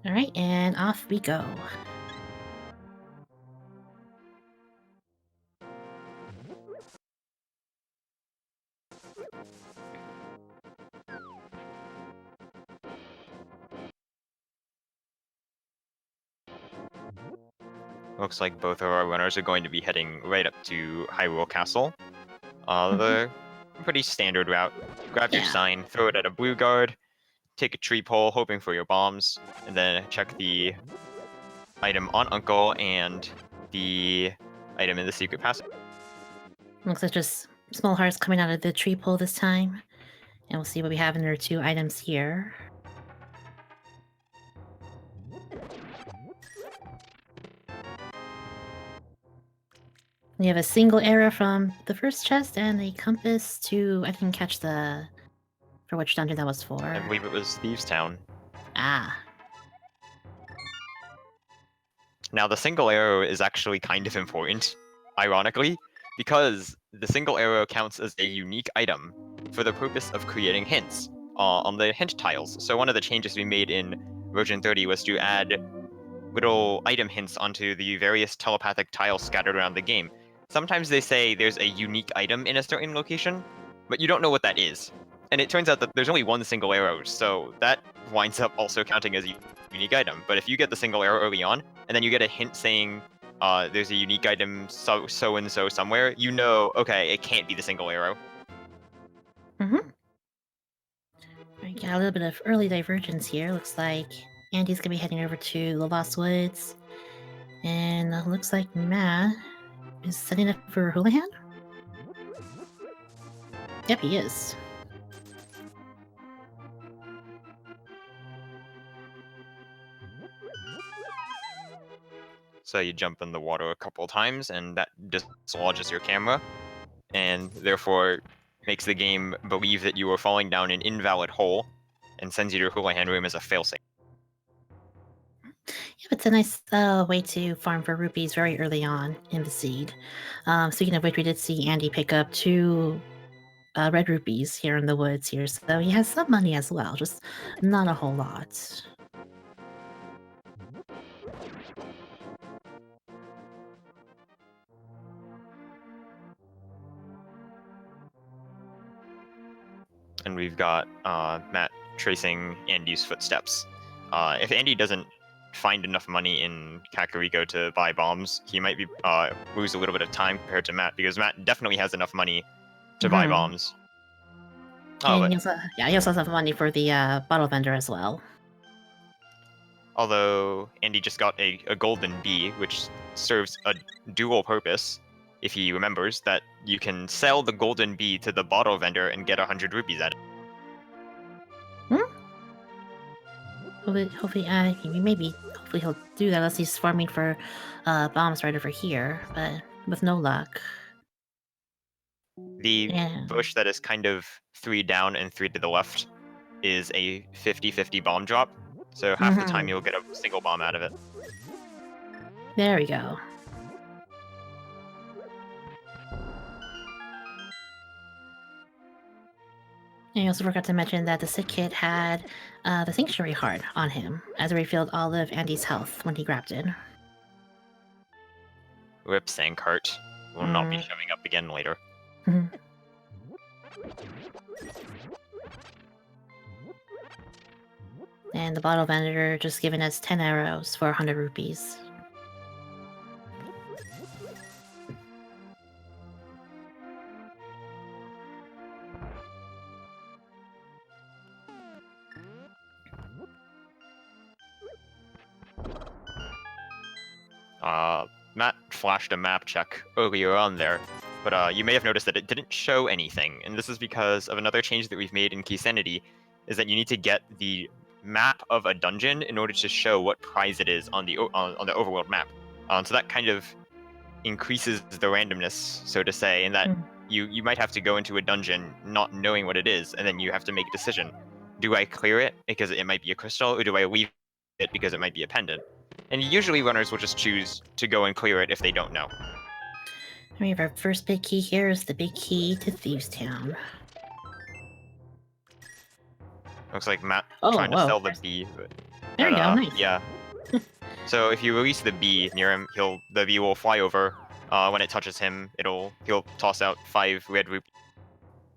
Alright, and off we go. Looks like both of our runners are going to be heading right up to Hyrule Castle. Mhm. The pretty standard route. Grab your Yeah. sign, throw it at a blue guard, take a tree pole, hoping for your bombs, and then check the item on Uncle and the item in the secret passage. Looks like just small hearts coming out of the tree pole this time. And we'll see what we have in our two items here. We have a single arrow from the first chest and a compass to I can catch the for which dungeon that was I for. believe it was Thieves Town. Ah. Now, the single arrow is actually kind of important, ironically, because the single arrow counts as a unique item for the purpose of creating hints on the hint tiles. So one of the changes we made in version 30 was to add little item hints onto the various telepathic tiles scattered around the game. Sometimes they say there's a unique item in a certain location, but you don't know what that is. And it turns out that there's only one single arrow, so that winds up also counting as a unique item. But if you get the single arrow early on, and then you get a hint saying there's a unique item so and so somewhere, you know, okay, it can't be the single arrow. Mm-hmm. I got a little bit of early divergence here. Looks like Andy's gonna be heading over to the Lost Woods. And looks like Matt is setting up for Houlihan? Yep, he is. So you jump in the water a couple times, and that dislodges your camera, and therefore makes the game believe that you are falling down an invalid hole, and sends you to Houlihan room as a failsafe. Yep, it's a nice way to farm for rupees very early on in the seed. Speaking of which, we did see Andy pick up two red rupees here in the woods here, so he has some money as well, just not a whole lot. And we've got Matt tracing Andy's footsteps. If Andy doesn't find enough money in Kakariko to buy bombs, he might be lose a little bit of time compared to Matt, because Matt definitely has enough money to buy Hmm. bombs. Oh, And but he also has some money for the bottle vendor as well. although Andy just got a golden bee, which serves a dual purpose, if he remembers, that you can sell the golden bee to the bottle vendor and get 100 rupees at it. Hmm? Hopefully, hopefully he'll do that unless he's farming for bombs right over here, but with no luck. The Yeah. bush that is kind of 3 down and 3 to the left is a 50-50 bomb drop, so half the time Hmm. you'll get a single bomb out of it. There we go. And I also forgot to mention that the sick kid had the sanctuary heart on him, as it refilled all of Andy's health when he grabbed it. Rip Sankart will not be Mm. showing up again later. Mhm. And the bottle vendor just giving us 10 arrows for 100 rupees. Matt flashed a map check earlier on there, but you may have noticed that it didn't show anything, and this is because of another change that we've made in Key Sanity, is that you need to get the map of a dungeon in order to show what prize it is on the overworld map. So that kind of increases the randomness, so to say, in that Mm. you might have to go into a dungeon not knowing what it is, and then you have to make a decision. Do I clear it because it might be a crystal, or do I leave it because it might be a pendant? And usually runners will just choose to go and clear it if they don't know. We have our first big key here is the big key to Thieves Town. Looks like Matt Oh, trying to whoa. sell the bee. But There you go, nice. Yeah. So if you release the bee near him, the bee will fly over. When it touches him, he'll toss out 5 red rupees.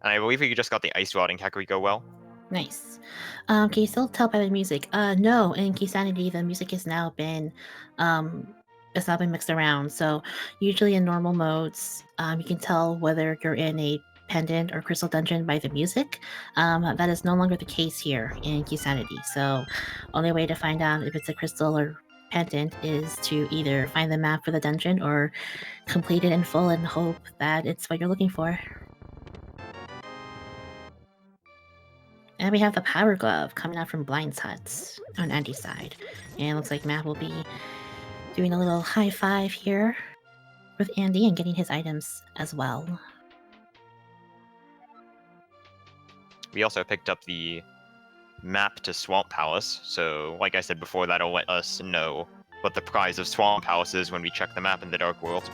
And I believe you just got the ice rod in Kakariko well. Nice. Can you still tell by the music? No, in Key Sanity, the music um, has now been mixed around. So usually in normal modes, you can tell whether you're in a pendant or crystal dungeon by the music. That is no longer the case here in Key Sanity. So only way to find out if it's a crystal or pendant is to either find the map for the dungeon or complete it in full and hope that it's what you're looking for. And we have the Power Glove coming out from Blind's Hut on Andy's side. And it looks like Matt will be doing a little high five here with Andy and getting his items as well. We also picked up the map to Swamp Palace, so like I said before, that'll let us know what the prize of Swamp Palace is when we check the map in the Dark World.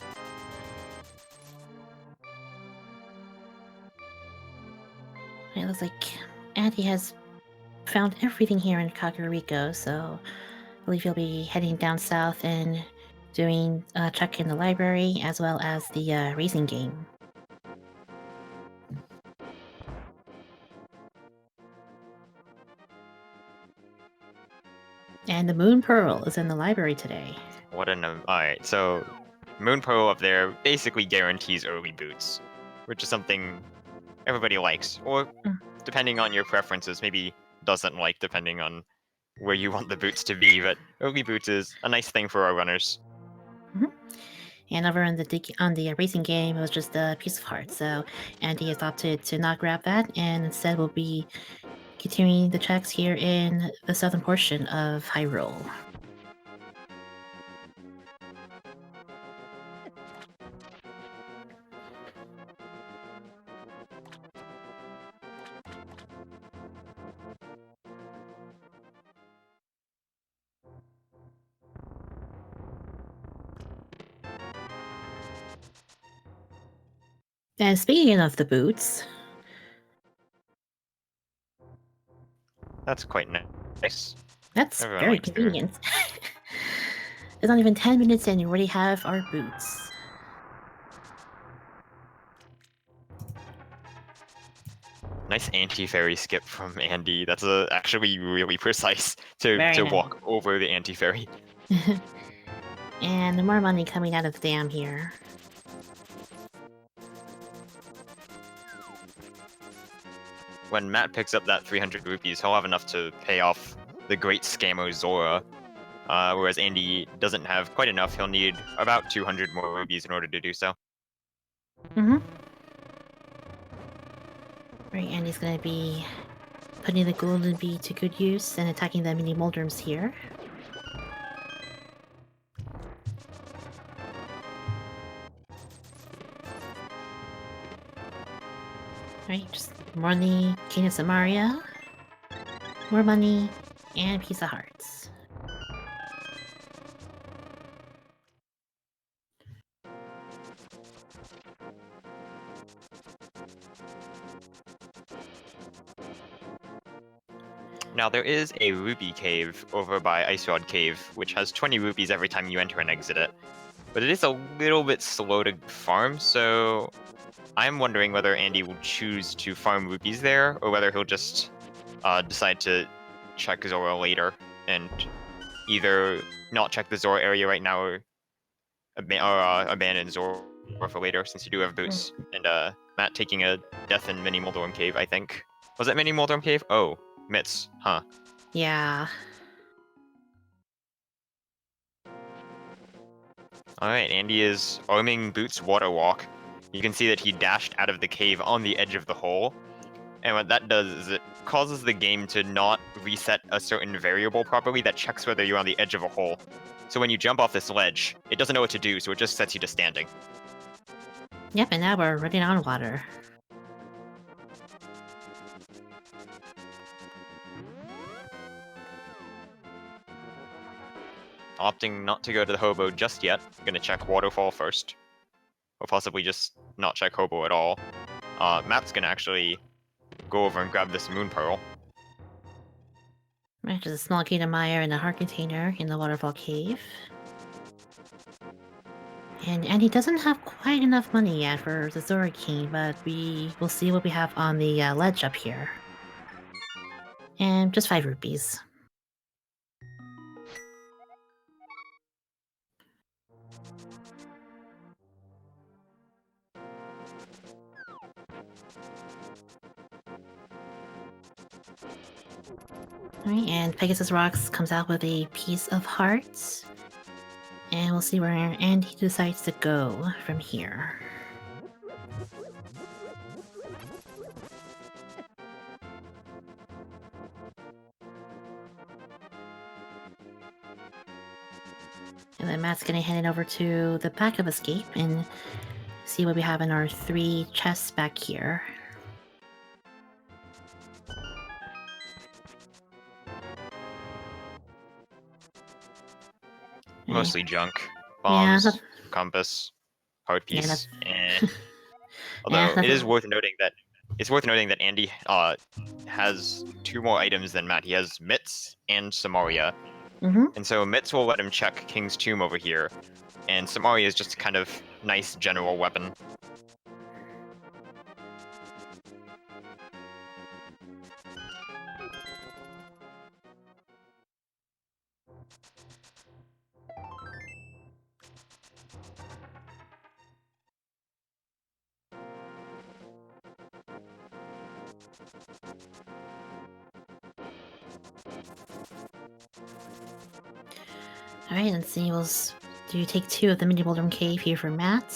It looks like Andy has found everything here in Kakariko, so I believe he'll be heading down south and doing a check in the library as well as the racing game. And the Moon Pearl is in the library today. Alright, so Moon Pearl up there basically guarantees early boots, which is something everybody likes, or depending on your preferences, maybe doesn't like depending on where you want the boots to be, but early boots is a nice thing for our runners. And over on the racing game, it was just a piece of heart. So Andy has opted to not grab that, and instead will be continuing the checks here in the southern portion of Hyrule. And speaking of the boots, That's quite nice. that's Everyone very likes their... convenient. It's not even 10 minutes in, you already have our boots. Nice anti-fairy skip from Andy. That's actually really precise to Very nice. walk over the anti-fairy. And more money coming out of the dam here. When Matt picks up that 300 rupees, he'll have enough to pay off the great scammer Zora. Whereas Andy doesn't have quite enough. He'll need about 200 more rupees in order to do so. Mm-hmm. Right, Andy's gonna be putting the golden bee to good use and attacking the mini Moldorms here. Right, just money, King of Samaria, more money, and a piece of hearts. Now there is a rupee cave over by Ice Rod Cave, which has 20 rupees every time you enter and exit it. But it is a little bit slow to farm, so I'm wondering whether Andy will choose to farm rupees there, or whether he'll just decide to check Zora later, and either not check the Zora area right now, or abandon Zora for later, since you do have boots. And Matt taking a death in Mini Moldorm Cave, I think. Was it Mini Moldorm Cave? Oh, Mitts, huh. Yeah. Alright, Andy is arming Boots' water walk. You can see that he dashed out of the cave on the edge of the hole. And what that does is it causes the game to not reset a certain variable properly that checks whether you're on the edge of a hole. So when you jump off this ledge, it doesn't know what to do, so it just sets you to standing. Yep, and now we're running on water. Opting not to go to the hobo just yet. I'm gonna check Waterfall first. Or possibly just not check hobo at all. Matt's gonna actually go over and grab this Moon Pearl. There's a small key to Mire and a heart container in the Waterfall cave. And he doesn't have quite enough money yet for the Zora King, but we'll see what we have on the ledge up here. And just 5 rupees. Alright, and Pegasus Rocks comes out with a piece of hearts. And we'll see where Andy decides to go from here. And then Matt's gonna head over to the back of Escape and see what we have in our 3 chests back here. Mostly junk. Yeah, Bombs, compass, heart piece. Although Yeah, it is worth noting that Andy has 2 more items than Matt. He has Mitts and Samaria. And so Mitts will let him check King's Tomb over here, and Samaria is just a kind of nice general weapon. Alright, let's see. We'll do take 2 of the mini Moldorm cave here for Matt.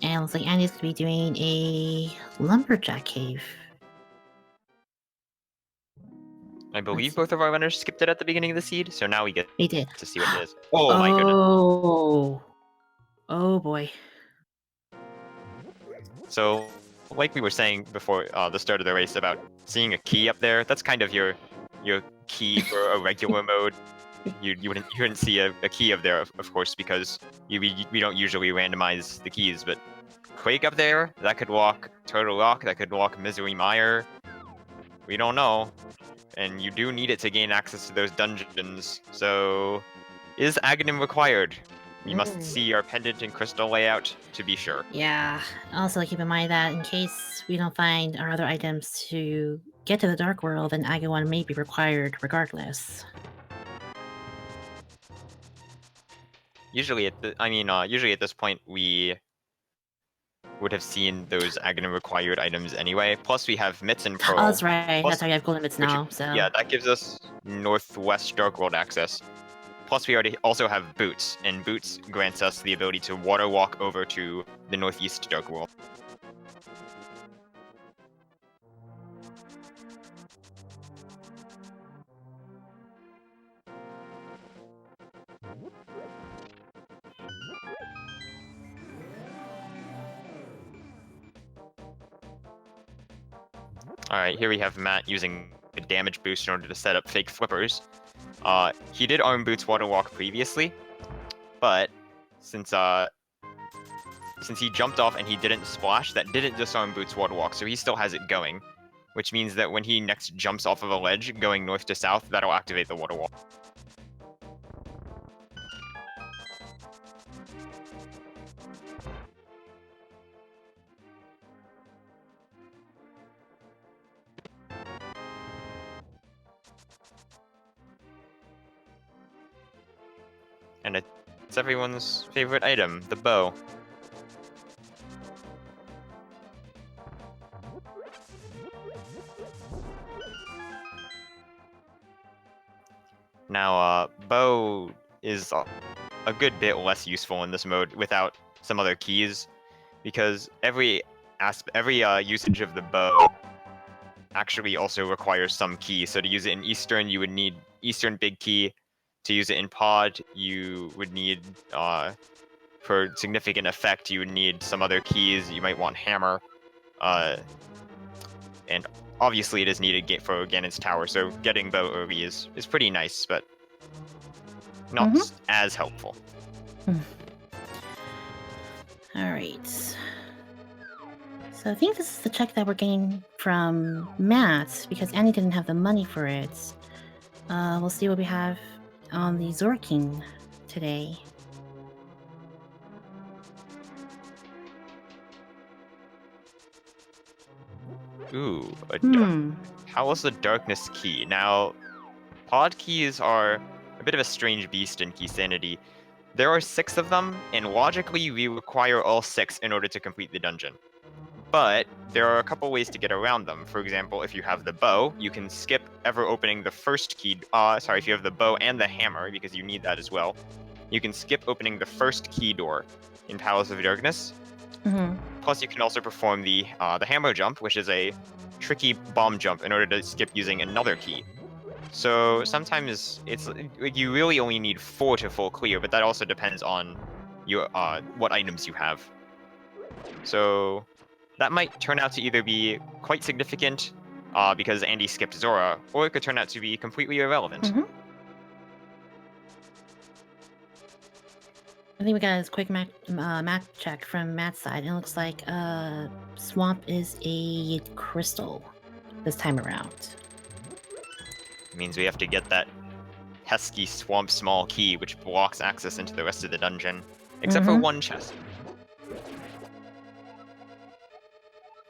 And looks like Andy's gonna be doing a Lumberjack cave. I believe both of our runners skipped it at the beginning of the seed, so now we get They did. to see what it is. Oh my goodness. Oh boy. So, like we were saying before the start of the race about seeing a key up there, that's kind of your key for a regular mode. You wouldn't see a key up there, of course, because we don't usually randomize the keys, but Quake up there, that could walk Turtle Rock, that could walk Misery Mire. We don't know. And you do need it to gain access to those dungeons, so is Aghanim required? We must see our pendant and crystal layout to be sure. Yeah. Also keep in mind that in case we don't find our other items to get to the Dark World, then Aghanim may be required regardless. Usually at this point we would have seen those Aghanim required items anyway. Plus we have Mitts and Pearl. Oh, that's right. Plus, that's why we have golden mitts now. So yeah, that gives us northwest Dark World access. Plus we also have Boots, and Boots grants us the ability to water walk over to the northeast Dark World. Alright, here we have Matt using a damage boost in order to set up fake flippers. He did arm Boots water walk previously, but since he jumped off and he didn't splash, that didn't disarm Boots water walk, so he still has it going. Which means that when he next jumps off of a ledge going north to south, that'll activate the water wall. And it's everyone's favorite item, the bow. Now, bow is a good bit less useful in this mode without some other keys, because every usage of the bow actually also requires some key. So to use it in Eastern, you would need Eastern big key. To use it in Pod, you would need, for significant effect, you would need some other keys. You might want Hammer. And obviously it is needed for Ganon's Tower, so getting bow early is pretty nice, but not as helpful. Alright. So I think this is the check that we're getting from Matt, because Annie didn't have the money for it. We'll see what we have on the Zorking today. Ooh, Hmm. how was the darkness key? Now, pod keys are a bit of a strange beast in Key Sanity. There are 6 of them, and logically we require all 6 in order to complete the dungeon. But there are a couple ways to get around them. For example, if you have the bow, you can skip ever opening the first key. Sorry, if you have the bow and the hammer, because you need that as well, you can skip opening the first key door in Palace of Darkness. Mm-hmm. Plus, you can also perform the hammer jump, which is a tricky bomb jump in order to skip using another key. So sometimes it's like you really only need 4 to full clear, but that also depends on your what items you have. So that might turn out to either be quite significant because Andy skipped Zora, or it could turn out to be completely irrelevant. Mm-hmm. I think we got a quick map check from Matt's side. It looks like Swamp is a crystal this time around. It means we have to get that pesky swamp small key, which blocks access into the rest of the dungeon, except for one chest.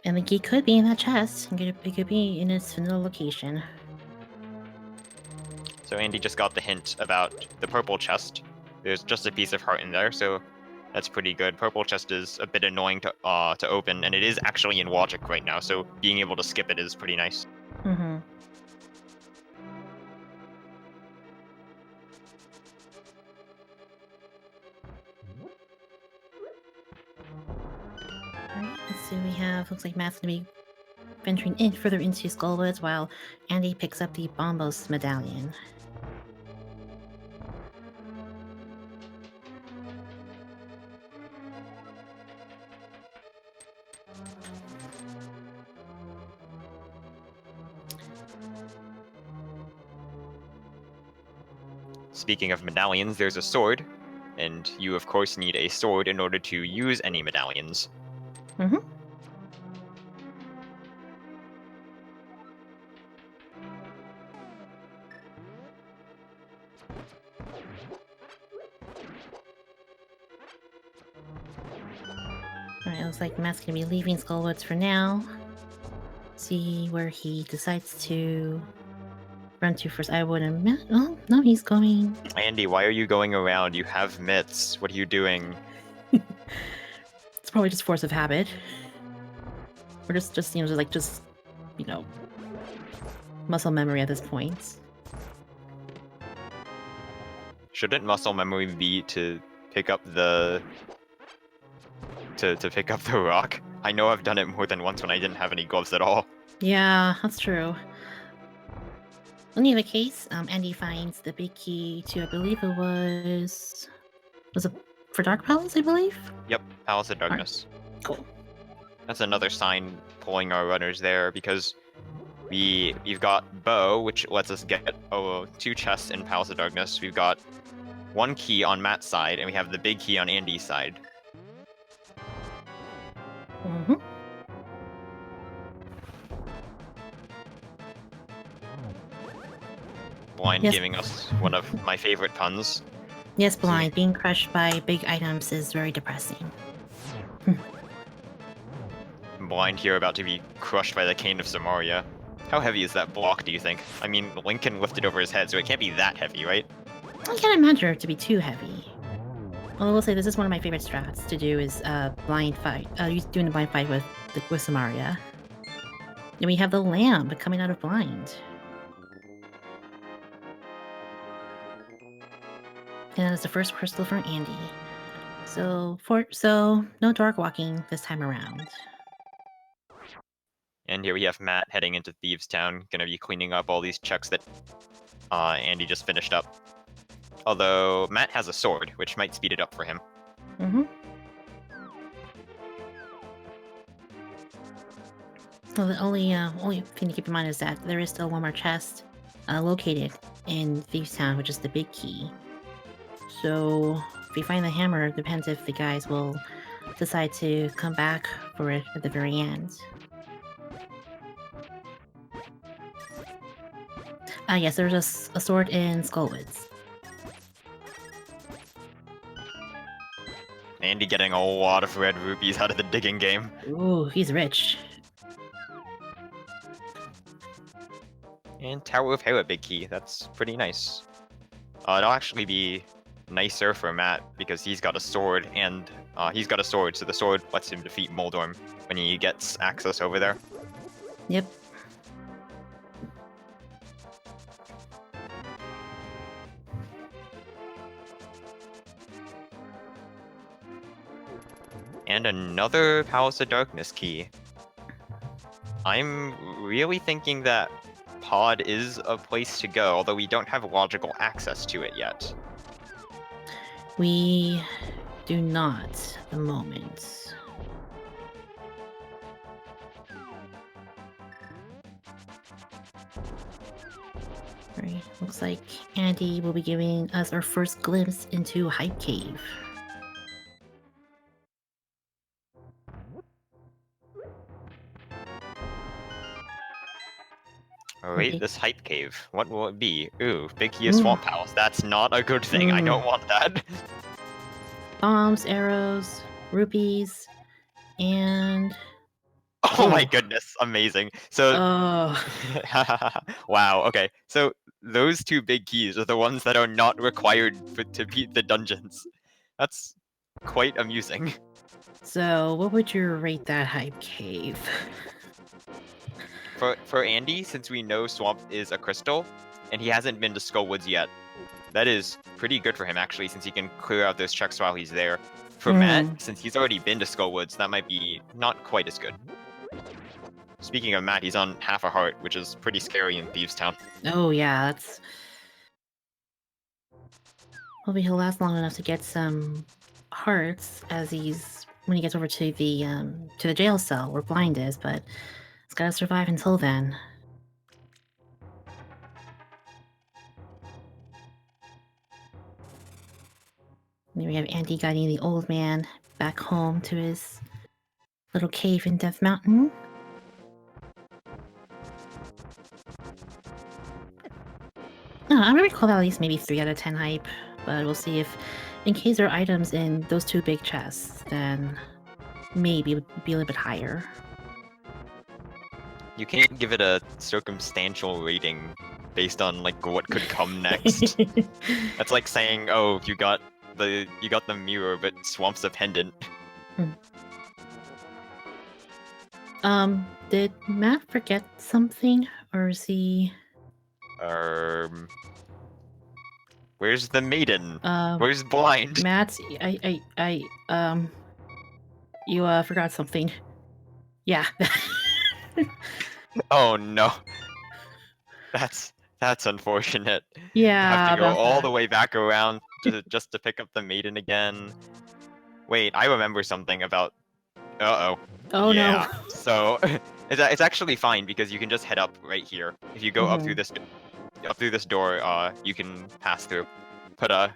And the key could be in that chest. It could be in its vanilla location. So Andy just got the hint about the purple chest. There's just a piece of heart in there, so that's pretty good. Purple chest is a bit annoying to open, and it is actually in logic right now, so being able to skip it is pretty nice. Mm-hmm. Alright, let's see what we have. Looks like Matt's gonna be venturing in further into Skullwoods while Andy picks up the Bombos medallion. Speaking of medallions, there's a sword, and you of course need a sword in order to use any medallions. Mm-hmm. Alright, looks like Matt's gonna be leaving Skullwoods for now. See where he decides to run to first. I would imagine. Oh, no, he's going. Andy, why are you going around? You have mitts. What are you doing? It's probably just force of habit. Or just muscle memory at this point. Shouldn't muscle memory be to pick up the to pick up the rock? I know I've done it more than once when I didn't have any gloves at all. Yeah, that's true. In any other case, Andy finds the big key to, I believe it was it for Dark Palace, I believe? Yep, Palace of Darkness. Cool. That's another sign pulling our runners there because we've got Bow, which lets us get 2 chests in Palace of Darkness. We've got 1 key on Matt's side, and we have the big key on Andy's side. Mm-hmm. Blind Yes. giving us one of my favorite puns. Yes, Blind. Being crushed by big items is very depressing. Blind here about to be crushed by the Cane of Samaria. How heavy is that block, do you think? I mean, Lincoln lifted over his head, so it can't be that heavy, right? I can't imagine it to be too heavy. Although I will say this is one of my favorite strats to do is blind fight. Doing the blind fight with Samaria. And we have the lamb coming out of blind. And it's the first crystal from Andy. So no dark walking this time around. And here we have Matt heading into Thieves Town, gonna be cleaning up all these checks that Andy just finished up. Although Matt has a sword, which might speed it up for him. Mm-hmm. So the only thing to keep in mind is that there is still one more chest located in Thieves Town, which is the big key. So if we find the hammer, it depends if the guys will decide to come back for it at the very end. Yes, there's a sword in Skullwoods. Andy getting a lot of red rupees out of the digging game. Ooh, he's rich. And Tower of Hera big key, that's pretty nice. It'll actually be nicer for Matt because he's got a sword, and he's got a sword, so the sword lets him defeat Moldorm when he gets access over there. Yep. And another Palace of Darkness key. I'm really thinking that Pod is a place to go, although we don't have logical access to it yet. We do not at the moment. Right, looks like Andy will be giving us our first glimpse into Hype Cave. Alright, Okay. this Hype Cave. What will it be? Ooh, Big Key of Swamp Palace. That's not a good thing. I don't want that. Bombs, arrows, rupees, and... Oh my goodness, amazing. So, wow, okay. So, those two big keys are the ones that are not required to beat the dungeons. That's quite amusing. So, what would you rate that Hype Cave? For Andy, since we know Swamp is a crystal, and he hasn't been to Skullwoods yet, that is pretty good for him, actually, since he can clear out those checks while he's there. For Matt, since he's already been to Skullwoods, that might be not quite as good. Speaking of Matt, he's on half a heart, which is pretty scary in Thieves Town. Oh yeah, that's... Hopefully he'll last long enough to get some hearts as when he gets over to the jail cell where Blind is, but he's gotta survive until then. And then we have Andy guiding the old man back home to his little cave in Death Mountain. I'm gonna call that at least maybe 3 out of 10 hype, but we'll see if, in case there are items in those two big chests, then maybe it would be a little bit higher. You can't give it a circumstantial rating based on like what could come next. That's like saying, oh, you got the mirror, but Swamp's a pendant. Did Matt forget something, or is he... Where's the maiden? Where's Blind? Matt, you forgot something. Yeah. Oh no. That's unfortunate. Yeah, You have to go about all that. the way back around just to pick up the maiden again. Wait, I remember something about... Uh-oh. Oh yeah. no. So it's actually fine because you can just head up right here. If you go up through this door, you can pass through. But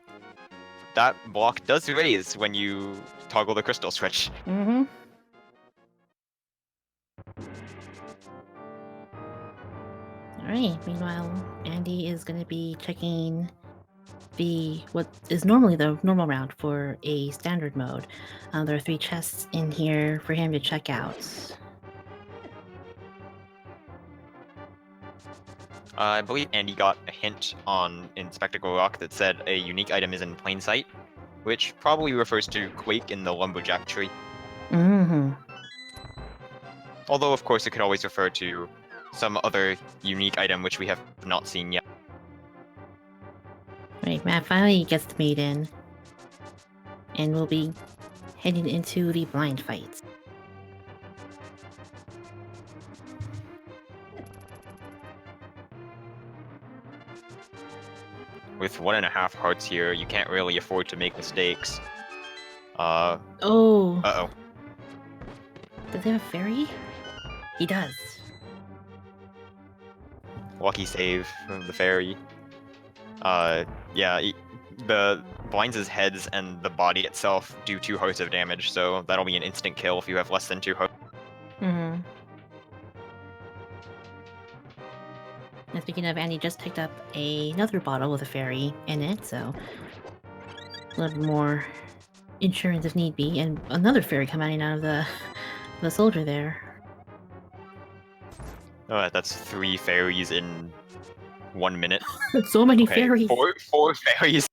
that block does raise when you toggle the crystal switch. Alright, meanwhile, Andy is gonna be checking what is normally the normal route for a standard mode. There are 3 chests in here for him to check out. I believe Andy got a hint in Spectacle Rock that said a unique item is in plain sight, which probably refers to Quake in the Lumberjack tree. Although, of course, it could always refer to some other unique item which we have not seen yet. Right, Matt finally gets the maiden, and we'll be heading into the blind fight. With 1.5 hearts here, you can't really afford to make mistakes. Oh. Uh-oh. Does he have a fairy? He does. Lucky save from the fairy. Yeah, the Blinds' heads and the body itself do 2 hearts of damage, so that'll be an instant kill if you have less than 2 hearts. Let's speaking of, Andy just picked up another bottle with a fairy in it, so a little bit more insurance if need be, and another fairy coming out of the soldier there. Oh, that's 3 fairies in 1 minute. So many Okay, fairies. four fairies.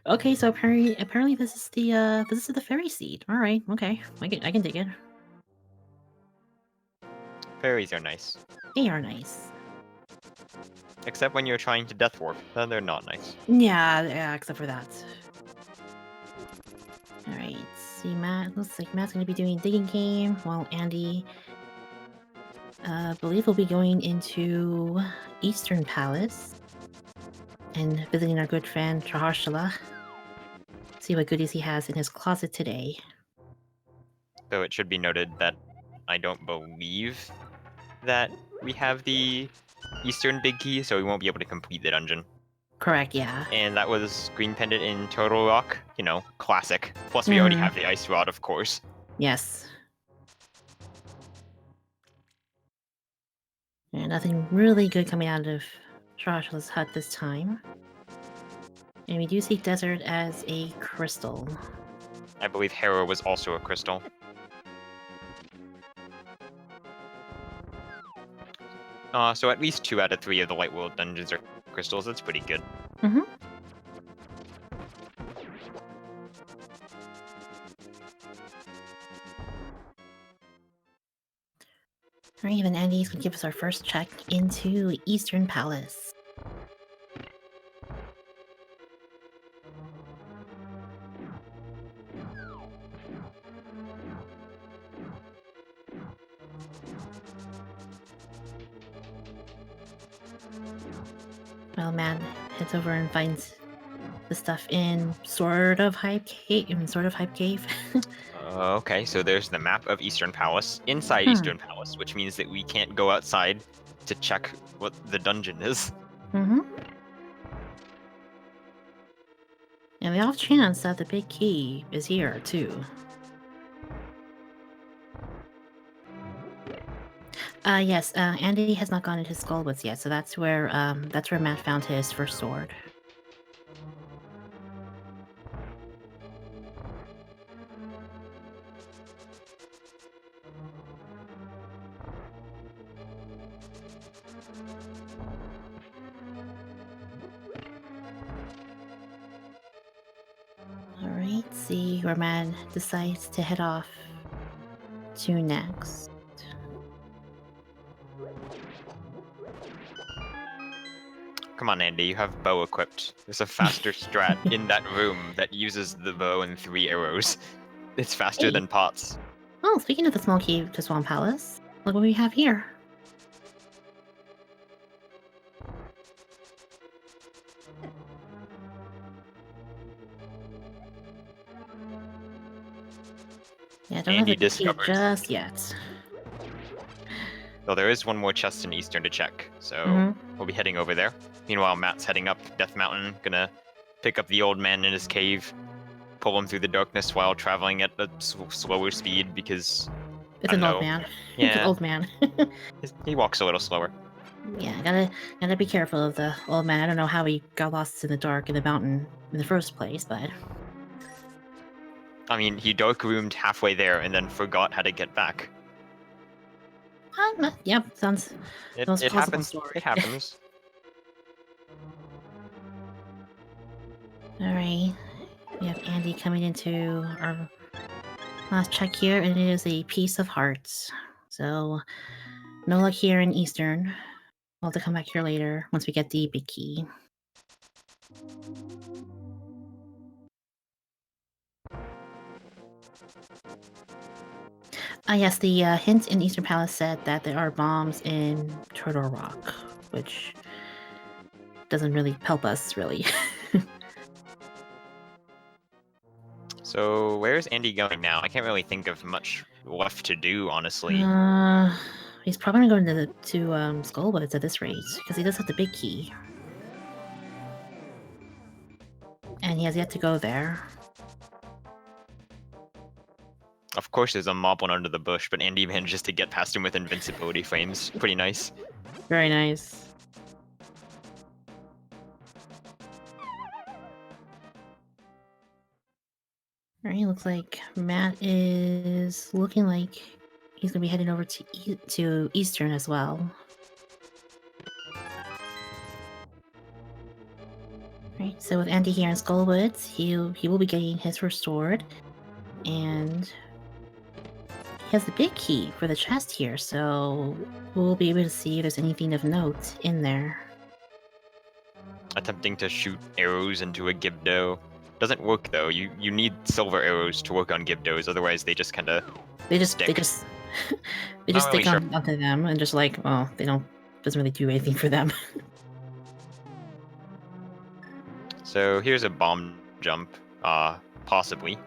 Okay, so apparently this is the fairy seed. All right, okay, I can dig it. Fairies are nice. They are nice. Except when you're trying to death warp, then they're not nice. Yeah, except for that. All right, see Matt. Looks like Matt's gonna be doing digging game, while Andy, believe we'll be going into Eastern Palace and visiting our good friend Traharshala. See what goodies he has in his closet today. Though it should be noted that I don't believe that we have the Eastern Big Key, so we won't be able to complete the dungeon. Correct, yeah. And that was Green Pendant in Turtle Rock, you know, classic. Plus we already have the Ice Rod, of course. Yes. And nothing really good coming out of Trash's hut this time. And we do see Desert as a crystal. I believe Hera was also a crystal. So at least 2 out of 3 of the Light World dungeons are crystals. That's pretty good. Mm-hmm. Alright, even Andy's gonna give us our first check into Eastern Palace. Well, Matt heads over and finds the stuff in sort of Hype Cave. Okay, so there's the map of Eastern Palace inside Eastern Palace, which means that we can't go outside to check what the dungeon is. Mm-hmm. And the off chance that the big key is here, too. Yes, Andy has not gone into Skullwoods yet, so that's where Matt found his first sword. Alright, see where Matt decides to head off to next. Come on, Andy, you have bow equipped. There's a faster strat in that room that uses the bow and 3 arrows. It's faster than pots. Oh, speaking of the small key to Swan Palace, look what we have here. Yeah, don't have Andy the big key discovers. just yet. Though there is one more chest in Eastern to check, so we'll be heading over there. Meanwhile, Matt's heading up Death Mountain, gonna pick up the old man in his cave, pull him through the darkness while traveling at a slower speed because It's an old man. Yeah, It's an old man. He walks a little slower. Yeah, gotta be careful of the old man. I don't know how he got lost in the dark in the mountain in the first place, but I mean, he dark roomed halfway there and then forgot how to get back. Yep, sounds It plausible happens. story. It happens. Alright, we have Andy coming into our last check here, and it is a piece of hearts. So, no luck here in Eastern. We'll have to come back here later once we get the big key. Yes, the hint in Eastern Palace said that there are bombs in Turtle Rock, which doesn't really help us, really. So, where's Andy going now? I can't really think of much left to do, honestly. He's probably going to Skullwoods at this rate, because he does have the big key. And he has yet to go there. Of course, there's a moblin under the bush, but Andy manages to get past him with invincibility frames. Pretty nice. Very nice. Alright, looks like Matt is looking like he's gonna be heading over to Eastern as well. Right, so with Andy here in Skullwoods, he will be getting his first sword, and he has the big key for the chest here, so we'll be able to see if there's anything of note in there. Attempting to shoot arrows into a Gibdo. Doesn't work though. You need silver arrows to work on Gibdos, otherwise they just kind of They just stick. they just Not really stick sure. onto them and just like, well, they doesn't really do anything for them. So here's a bomb jump, possibly.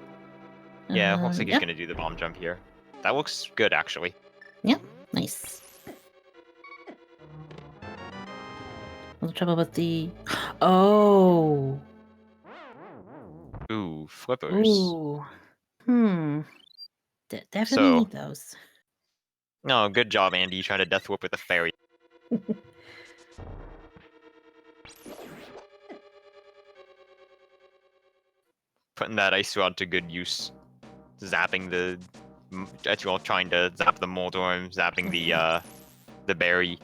Yeah, looks like he's Yeah, gonna do the bomb jump here. That looks good actually. yeah, nice. No trouble with the oh, Ooh, flippers. ooh, hmm. Definitely So, need those. no, good job, Andy. Trying to death whip with a fairy. Putting that ice rod to good use. Zapping the, well, trying to zap the Moldorm, zapping the berry.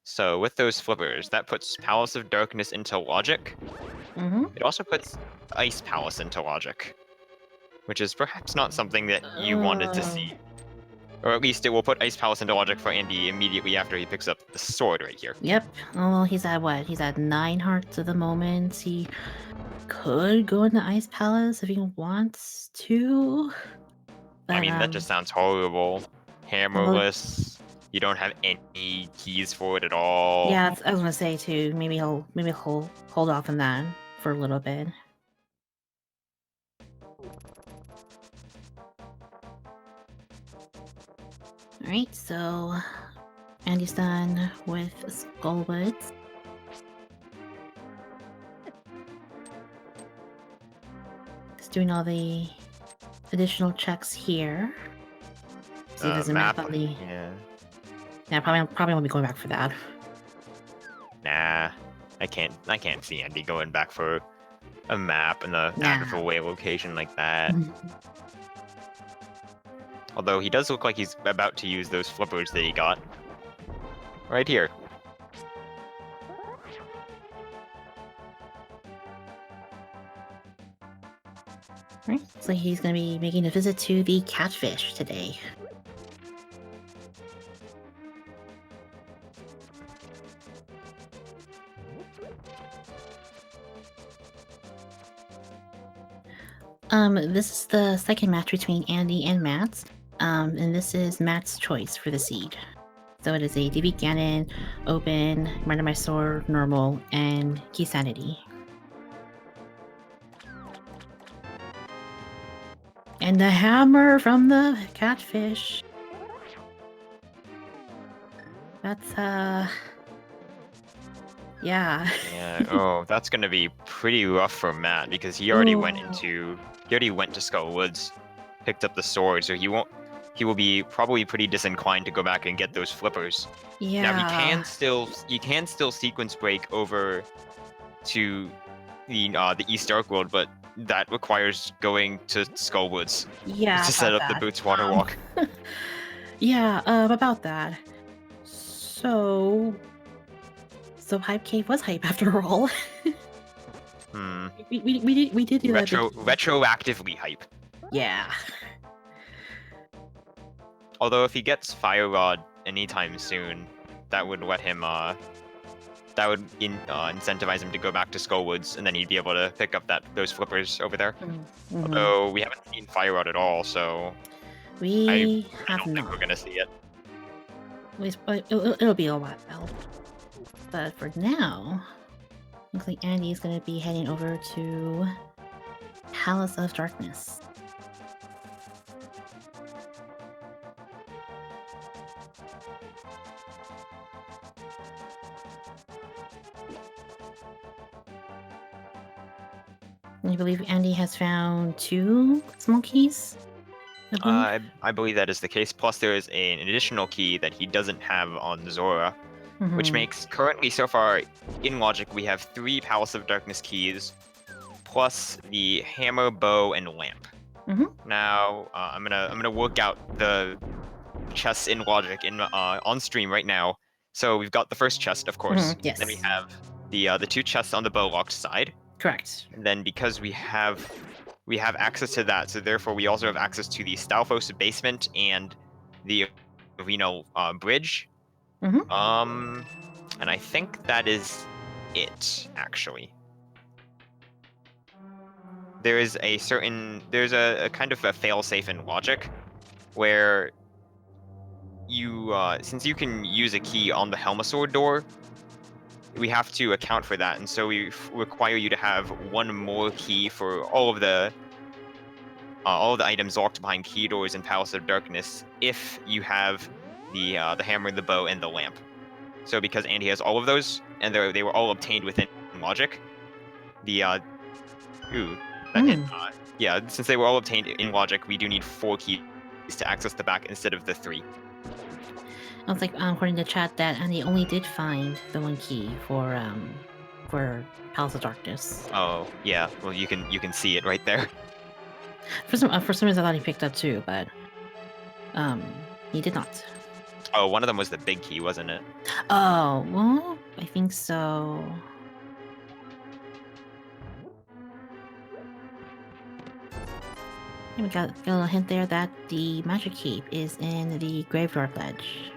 So with those flippers, that puts Palace of Darkness into logic. Mm-hmm. It also puts Ice Palace into logic, which is perhaps not something that you wanted to see. Or at least it will put Ice Palace into logic for Andy immediately after he picks up the sword right here. Yep. Oh, well, he's at what? He's at 9 hearts at the moment. He could go into Ice Palace if he wants to. But, I mean, that just sounds horrible. although, Hammerless. You don't have any keys for it at all. yeah, I was gonna say too. Maybe he'll hold off on that for a little bit. All right, so Andy's done with Skullwoods. Just doing all the additional checks here. See if there's a map on the. Yeah. Yeah, probably won't be going back for that. Nah. I can't see Andy going back for a map in a out of the way location like that. Although he does look like he's about to use those flippers that he got. Right here. Right, so he's gonna be making a visit to the Catfish today. This is the second match between Andy and Matt. And this is Matt's choice for the seed. So it is a defeat Ganon, open, Randomizer sword, normal, and key sanity. And the hammer from the Catfish. That's yeah. Yeah. Oh, that's gonna be pretty rough for Matt because he already went to Skullwoods, picked up the sword, so he will be probably pretty disinclined to go back and get those flippers. Yeah. Now he can still sequence break over to the East Dark World, but that requires going to Skullwoods to set up the Boots Water Walk. Yeah, about that. So Hype Cave was hype after all. We did do that. Retroactively hype. Yeah. Although if he gets Fire Rod anytime soon, that would let him incentivize him to go back to Skullwoods, and then he'd be able to pick up those flippers over there. Mm-hmm. Although we haven't seen Fire Rod at all, so I don't think we're gonna see it. It'll be a while. But for now, looks like Andy is going to be heading over to Palace of Darkness. I believe Andy has found 2 small keys. I believe that is the case. Plus, there is an additional key that he doesn't have on Zora, which Mhm. makes currently so far in logic we have 3 Palace of Darkness keys plus the hammer, bow, and lamp. Mhm. Now I'm gonna work out the chests in logic in on stream right now. So we've got the first chest, of course. Mhm. Yes. Then we have the 2 chests on the bow locked side. Correct. And then because we have access to that, so therefore we also have access to the Stalfos basement and the Reno bridge. Mhm. And I think that is it, actually. There's a kind of a failsafe in logic where you since you can use a key on the Helmasaur door, we have to account for that, and so we require you to have one more key for all of the items locked behind key doors in Palace of Darkness if you have the hammer, the bow, and the lamp. So because Andy has all of those, and they were all obtained within logic, the ooh, that hit. Mm. Yeah, since they were all obtained in logic, we do need 4 keys to access the back instead of the 3. I was like, according to chat, that Andy only did find the one key for Palace of Darkness. Oh yeah, well you can see it right there. For some reason, I thought he picked up 2, but he did not. Oh, one of them was the big key, wasn't it? Oh, well, I think so. Yeah, we got a little hint there that the magic cape is in the graveyard ledge.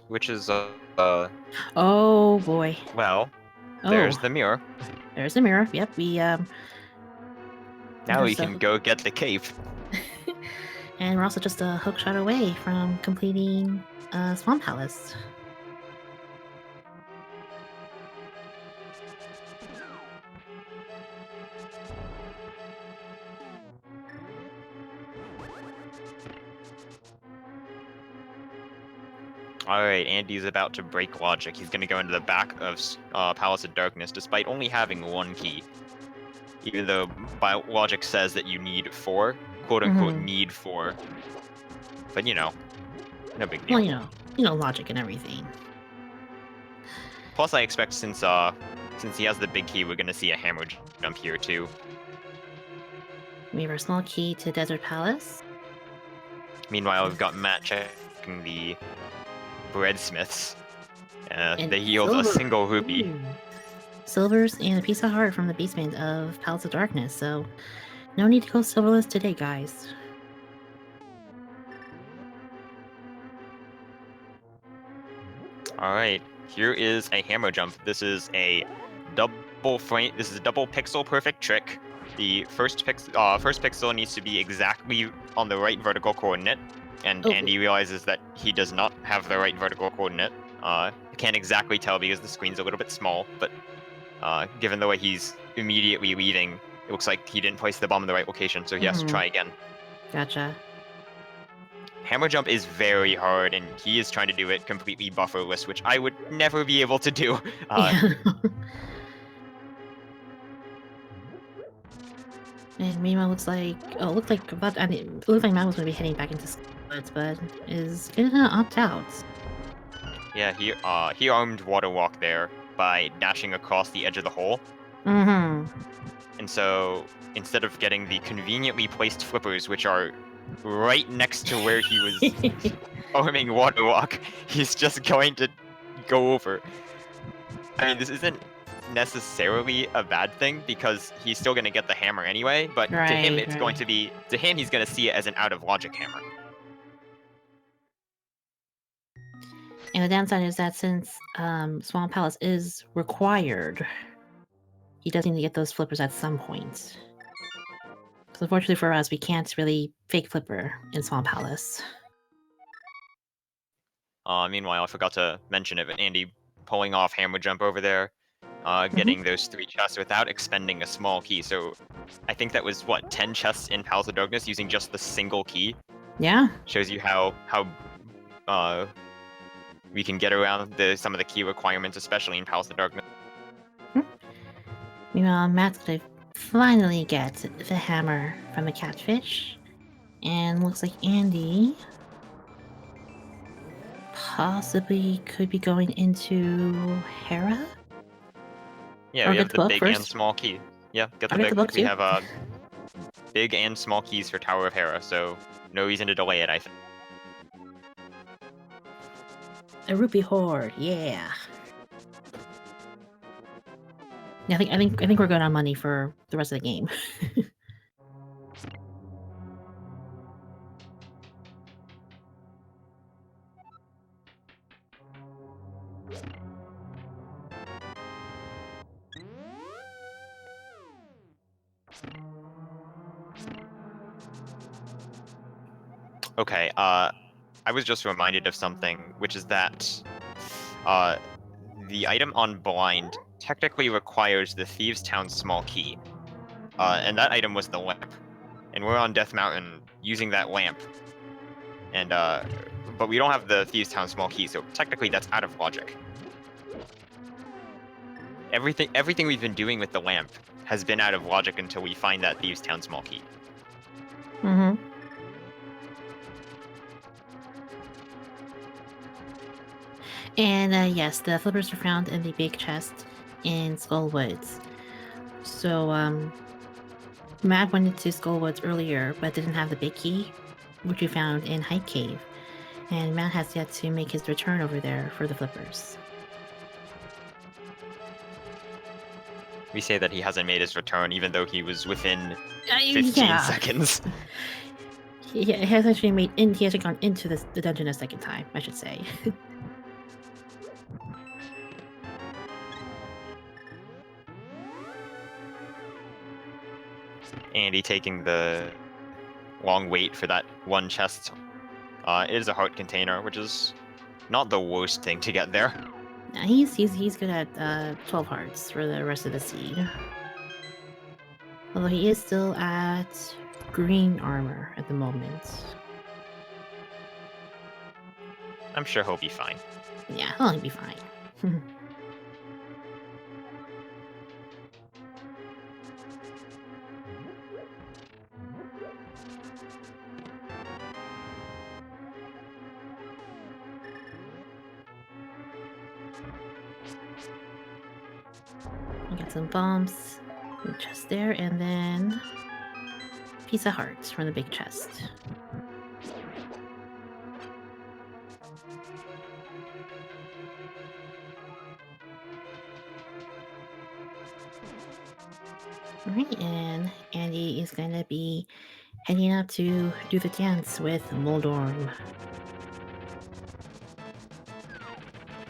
Which is Oh boy. well, there's Oh, the mirror. there's the mirror. Yep, we Now we there's can go get the cape. and we're also just a hook shot away from completing Swamp Palace. Alright, Andy's about to break logic. He's gonna go into the back of Palace of Darkness despite only having 1 key. Even though logic says that you need 4, quote-unquote Mhm. need 4. But you know, no big Well, deal. you know, logic and everything. Plus I expect since he has the big key, we're gonna see a hammer jump here too. We have our small key to Desert Palace. Meanwhile, we've got Matt checking the breadsmiths. And They yield a silver. single rupee. Ooh. Silvers and a piece of heart from the basement of Palace of Darkness, so no need to go silverless today, guys. Alright, here is a hammer jump. This is a double frame. This is a double pixel perfect trick. The first pixel needs to be exactly on the right vertical coordinate, and Oh. Andy realizes that he does not have the right vertical coordinate. I can't exactly tell because the screen's a little bit small, but given the way he's immediately leaving, it looks like he didn't place the bomb in the right location, so he has to try again. Gotcha. Hammer jump is very hard, and he is trying to do it completely bufferless, which I would never be able to do. Yeah. And meanwhile, looks like looked like it looked like Matt was going to be heading back into Woods, but is gonna opt out. Yeah, he armed Water Walk there by dashing across the edge of the hole, Mm-hmm. and so instead of getting the conveniently placed flippers, which are right next to where he was arming Water Walk, he's just going to go over. I mean, this isn't necessarily a bad thing because he's still going to get the hammer anyway, but to him it's going to be he's going to see it as an out of logic hammer. And the downside is that since Swamp Palace is required, he does need to get those flippers at some point. So unfortunately for us, we can't really fake flipper in Swamp Palace. Meanwhile, I forgot to mention it, but Andy pulling off hammer jump over there, getting those 3 chests without expending a small key. So I think that was what 10 chests in Palace of Darkness using just the single key. Yeah. Shows you how we can get around some of the key requirements, especially in Palace of Darkness. Meanwhile, Matt's gonna finally get the hammer from the Catfish. And looks like Andy possibly could be going into Hera? Yeah, Or we get have the the book big and first? small key. Yeah, get the I'll get the big. book We too. have big and small keys for Tower of Hera, so no reason to delay it, I think. A rupee horde, yeah. Yeah, I think we're good on money for the rest of the game. Okay, I was just reminded of something, which is that the item on Blind technically requires the Thieves Town small key. And that item was the lamp. And we're on Death Mountain using that lamp. And but we don't have the Thieves Town small key, so technically that's out of logic. Everything we've been doing with the lamp has been out of logic until we find that Thieves Town small key. Mm-hmm. And yes, the flippers were found in the big chest in Skull Woods. So, Matt went into Skull Woods earlier, but didn't have the big key, which we found in Hike Cave. And Matt has yet to make his return over there for the flippers. We say that he hasn't made his return, even though he was within 15 Yeah. seconds. He has actually he hasn't gone into the dungeon a second time, I should say. Andy taking the long wait for that one chest. It is a heart container, which is not the worst thing to get there. He's good at 12 hearts for the rest of the seed. Although he is still at green armor at the moment. I'm sure he'll be fine. Yeah, he'll be fine. We got some bombs in the chest there, and then piece of hearts from the big chest. Alright, and Andy is going to be heading out to do the dance with Moldorm.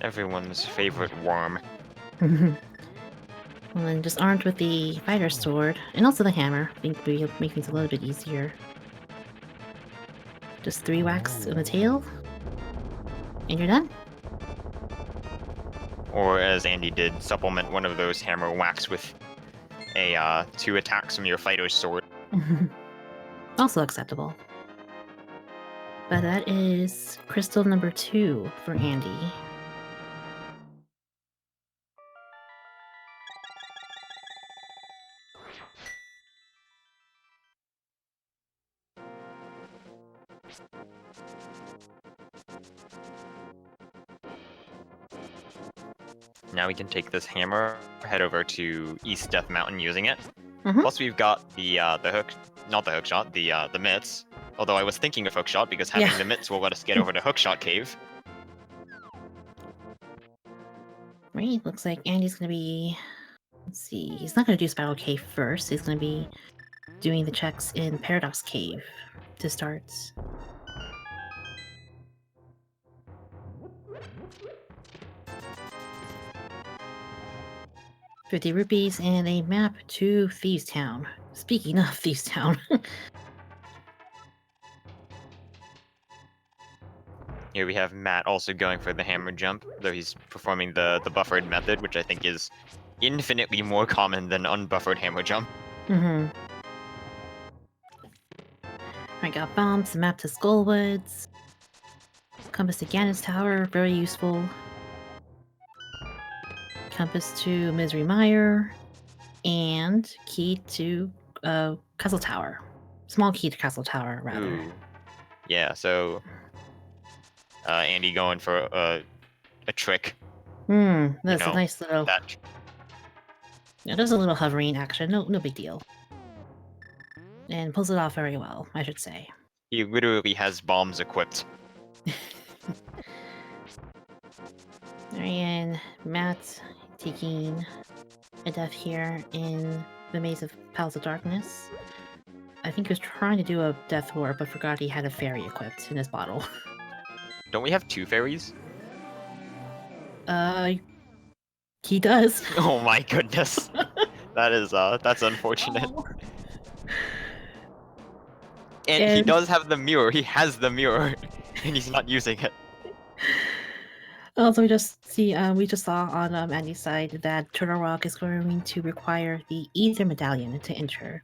Everyone's favorite worm. Well, then just armed with the fighter's sword, and also the hammer, I think will make things a little bit easier. Just 3 whacks in the tail, and you're done. Or as Andy did, supplement one of those hammer whacks with a 2 attacks from your fighter's sword. Also acceptable. But that is crystal number 2 for Andy. Now we can take this hammer, head over to East Death Mountain using it. Mhm. Plus we've got the hook, not the hookshot, the mitts. Although I was thinking of hookshot because having Yeah. the mitts will let us get over to hookshot cave. Right, looks like Andy's gonna be... Let's see, he's not gonna do Spiral Cave first, he's gonna be doing the checks in Paradox Cave to start. 50 rupees and a map to Thieves Town. Speaking of Thieves Town. Here we have Matt also going for the hammer jump, though he's performing the buffered method, which I think is infinitely more common than unbuffered hammer jump. Mm-hmm. I got bombs, map to Skullwoods. Compass to Ganon's Tower, very useful. Compass to Misery Mire. And key to Castle Tower. Small key to Castle Tower, rather. Ooh. Yeah, so Andy going for a trick. That's a know, nice little. that Yeah, there's a little hovering action. No big deal. And pulls it off very well, I should say. he literally has bombs equipped. And Matt taking a death here in the Maze of Palace of Darkness. I think he was trying to do a death war, but forgot he had a fairy equipped in his bottle. Don't we have 2 fairies? He does. Oh my goodness. That's unfortunate. Oh. And he does have the mirror. He has the mirror, and he's not using it. Also, we just saw on Andy's side that Turtle Rock is going to require the Ether Medallion to enter.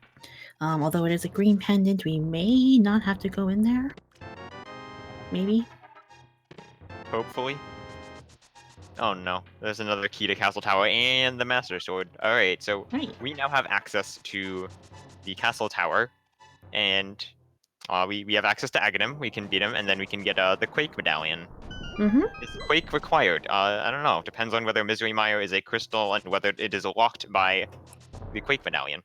Although it is a green pendant, we may not have to go in there. Maybe. Hopefully. Oh no, there's another key to Castle Tower and the Master Sword. Alright, so we now have access to the Castle Tower, and we have access to Aghanim. We can beat him, and then we can get the Quake Medallion. Is Quake required? I don't know. Depends on whether Misery Mire is a crystal and whether it is locked by the Quake Medallion.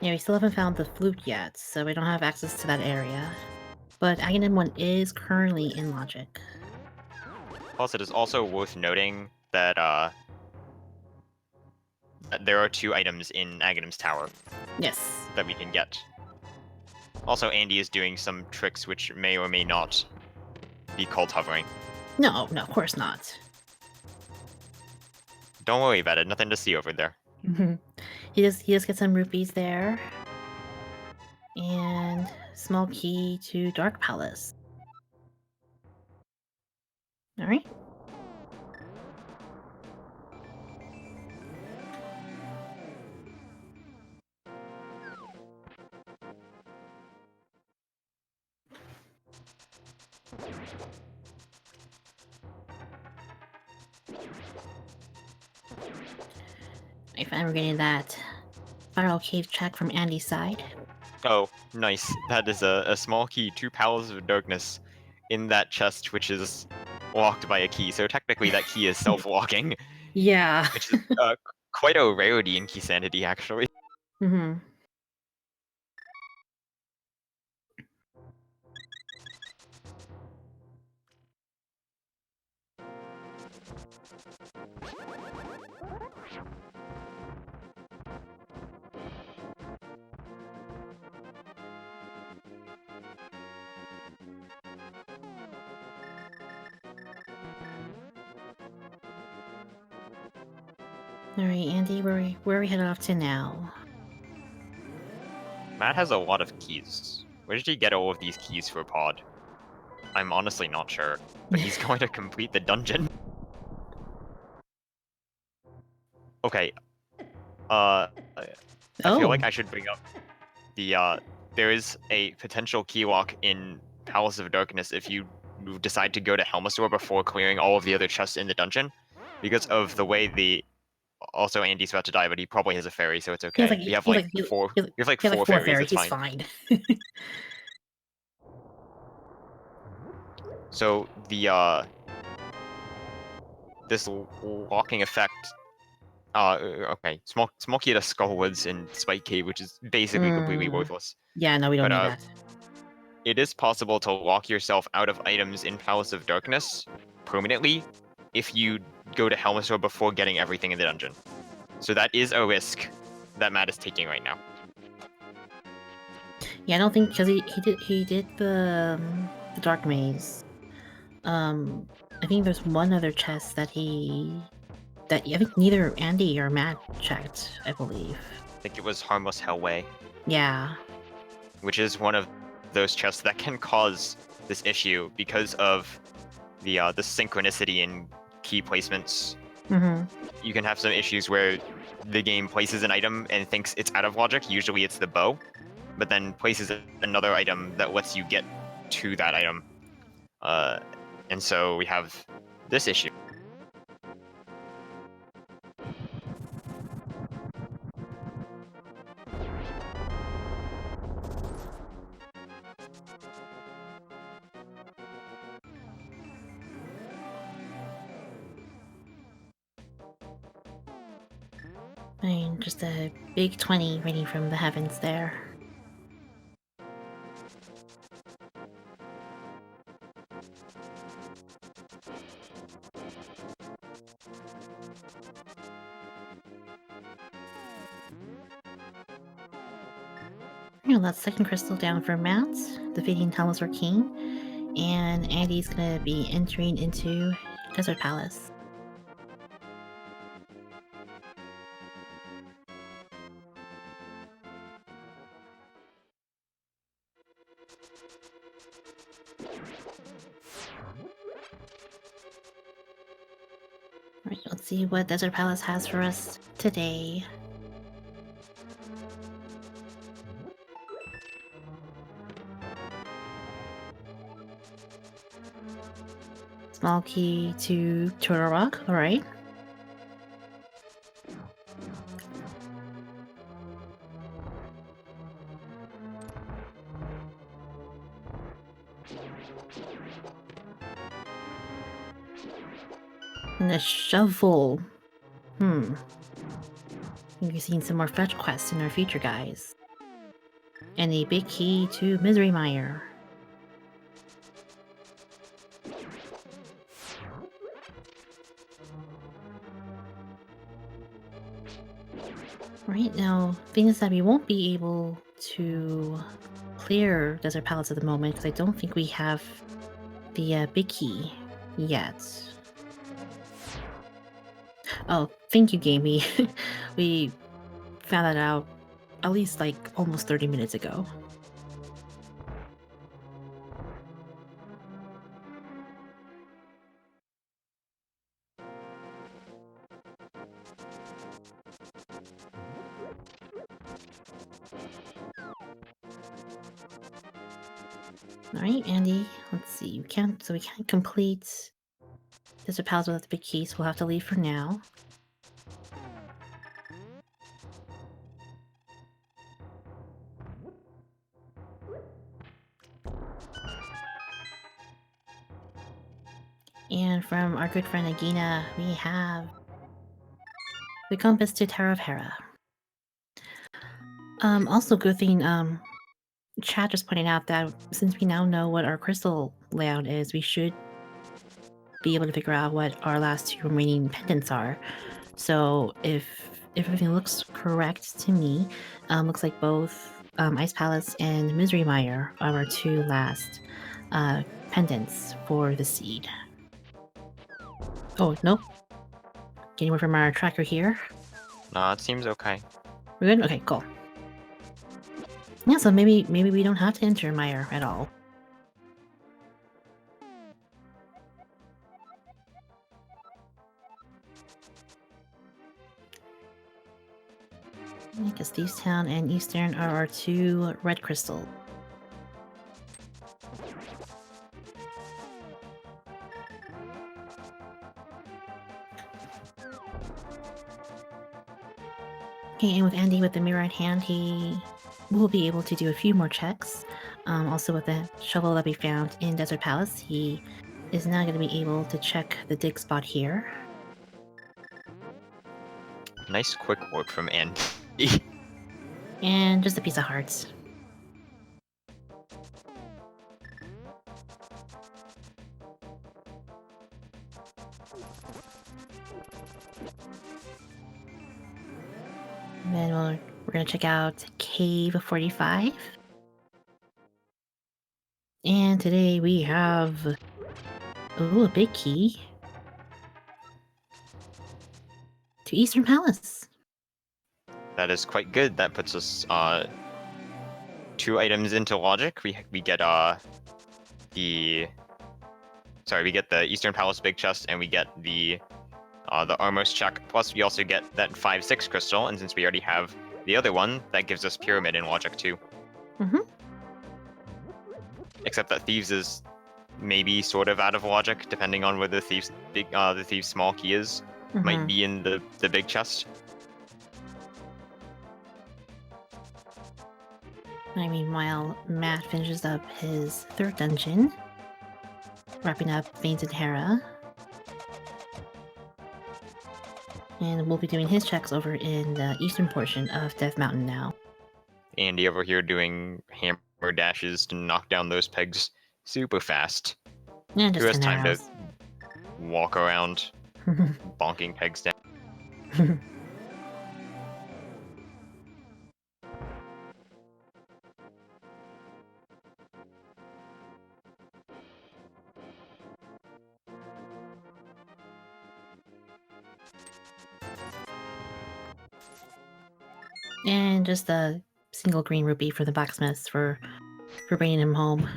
Yeah, we still haven't found the flute yet, so we don't have access to that area. But Aghanim 1 is currently in Logic. Plus, it is also worth noting that there are 2 items in Aghanim's tower. Yes. That we can get. Also, Andy is doing some tricks which may or may not be called hovering. No, of course not. Don't worry about it. Nothing to see over there. He does get some rupees there. And small key to Dark Palace. Alright. I find we're getting that viral cave check from Andy's side. Oh, nice. That is a small key, 2 Palaces of Darkness in that chest, which is locked by a key. So technically that key is self-locking. Yeah. Which is quite a rarity in key sanity, actually. Alright, Andy, where are we headed off to now? Matt has a lot of keys. Where did he get all of these keys for Pod? I'm honestly not sure, but he's going to complete the dungeon. Okay. I feel like I should bring up the there is a potential key lock in Palace of Darkness if you decide to go to Helmasaur before clearing all of the other chests in the dungeon, because of the way the. Also, Andy's about to die, but he probably has a fairy, so it's okay. We have like 4. We have like 4 fairies. It's He's fine. fine. So the this locking effect. Okay, small key to Skullwoods and Spike Cave, which is basically completely worthless. Yeah, no, we don't need that. It is possible to lock yourself out of items in Palace of Darkness permanently if you go to Helmasaur before getting everything in the dungeon. So that is a risk that Matt is taking right now. Yeah, I don't think because he did the Dark Maze. I think there's one other chest that I think neither Andy or Matt checked, I believe. I think it was Harmless Hellway. Yeah. Which is one of those chests that can cause this issue because of the synchronicity in key placements. You can have some issues where the game places an item and thinks it's out of logic. Usually it's the bow, but then places another item that lets you get to that item. And so we have this issue. I mean, just a big 20 raining from the heavens there. That second crystal down for Matt, defeating Talosor King, and Andy's gonna be entering into Desert Palace. Alright, let's see what Desert Palace has for us today. Small key to Turtle Rock, alright. And a shovel. I think we've seen some more fetch quests in our future, guys. And a big key to Misery Mire. Right now, thing is that we won't be able to clear Desert Palace at the moment because I don't think we have the big key yet. Oh, thank you, Gamey. We found that out at least like almost 30 minutes ago. Alright, Andy, let's see. We can't complete Desert Palace without the big key, so we'll have to leave for now. And from our good friend Agina, we have the compass to Tower of Hera. Also good thing, chat just pointed out that since we now know what our crystal layout is, we should be able to figure out what our last two remaining pendants are. So if everything looks correct to me, looks like both Ice Palace and Misery Mire are our two last pendants for the seed. Oh, nope. Getting one from our tracker here. Nah, it seems okay. We're good? Okay, cool. Yeah, so maybe we don't have to enter Mire at all. I guess Thieves Town and Eastern are our two red crystals. Okay, and with Andy with the mirror in hand, he will be able to do a few more checks. Also with the shovel that we found in Desert Palace, he is now going to be able to check the dig spot here. Nice quick work from Andy. And just a piece of hearts. And then we're going to check out Cave 45. And today we have... ooh, a big key. To Eastern Palace. That is quite good. That puts us 2 items into logic. We get the Eastern Palace big chest, and we get the Armos check. Plus, we also get that 5/6 crystal, and since we already have the other one, that gives us pyramid in logic too. Except that thieves is maybe sort of out of logic, depending on where the thieves small key is. Might be in the big chest. Meanwhile, Matt finishes up his third dungeon, wrapping up Veins and Hera. And we'll be doing his checks over in the eastern portion of Death Mountain now. Andy over here doing hammer dashes to knock down those pegs super fast. And Who just has 10 time to arrows. walk around bonking pegs down? And just a single green rupee for the blacksmiths for bringing him home.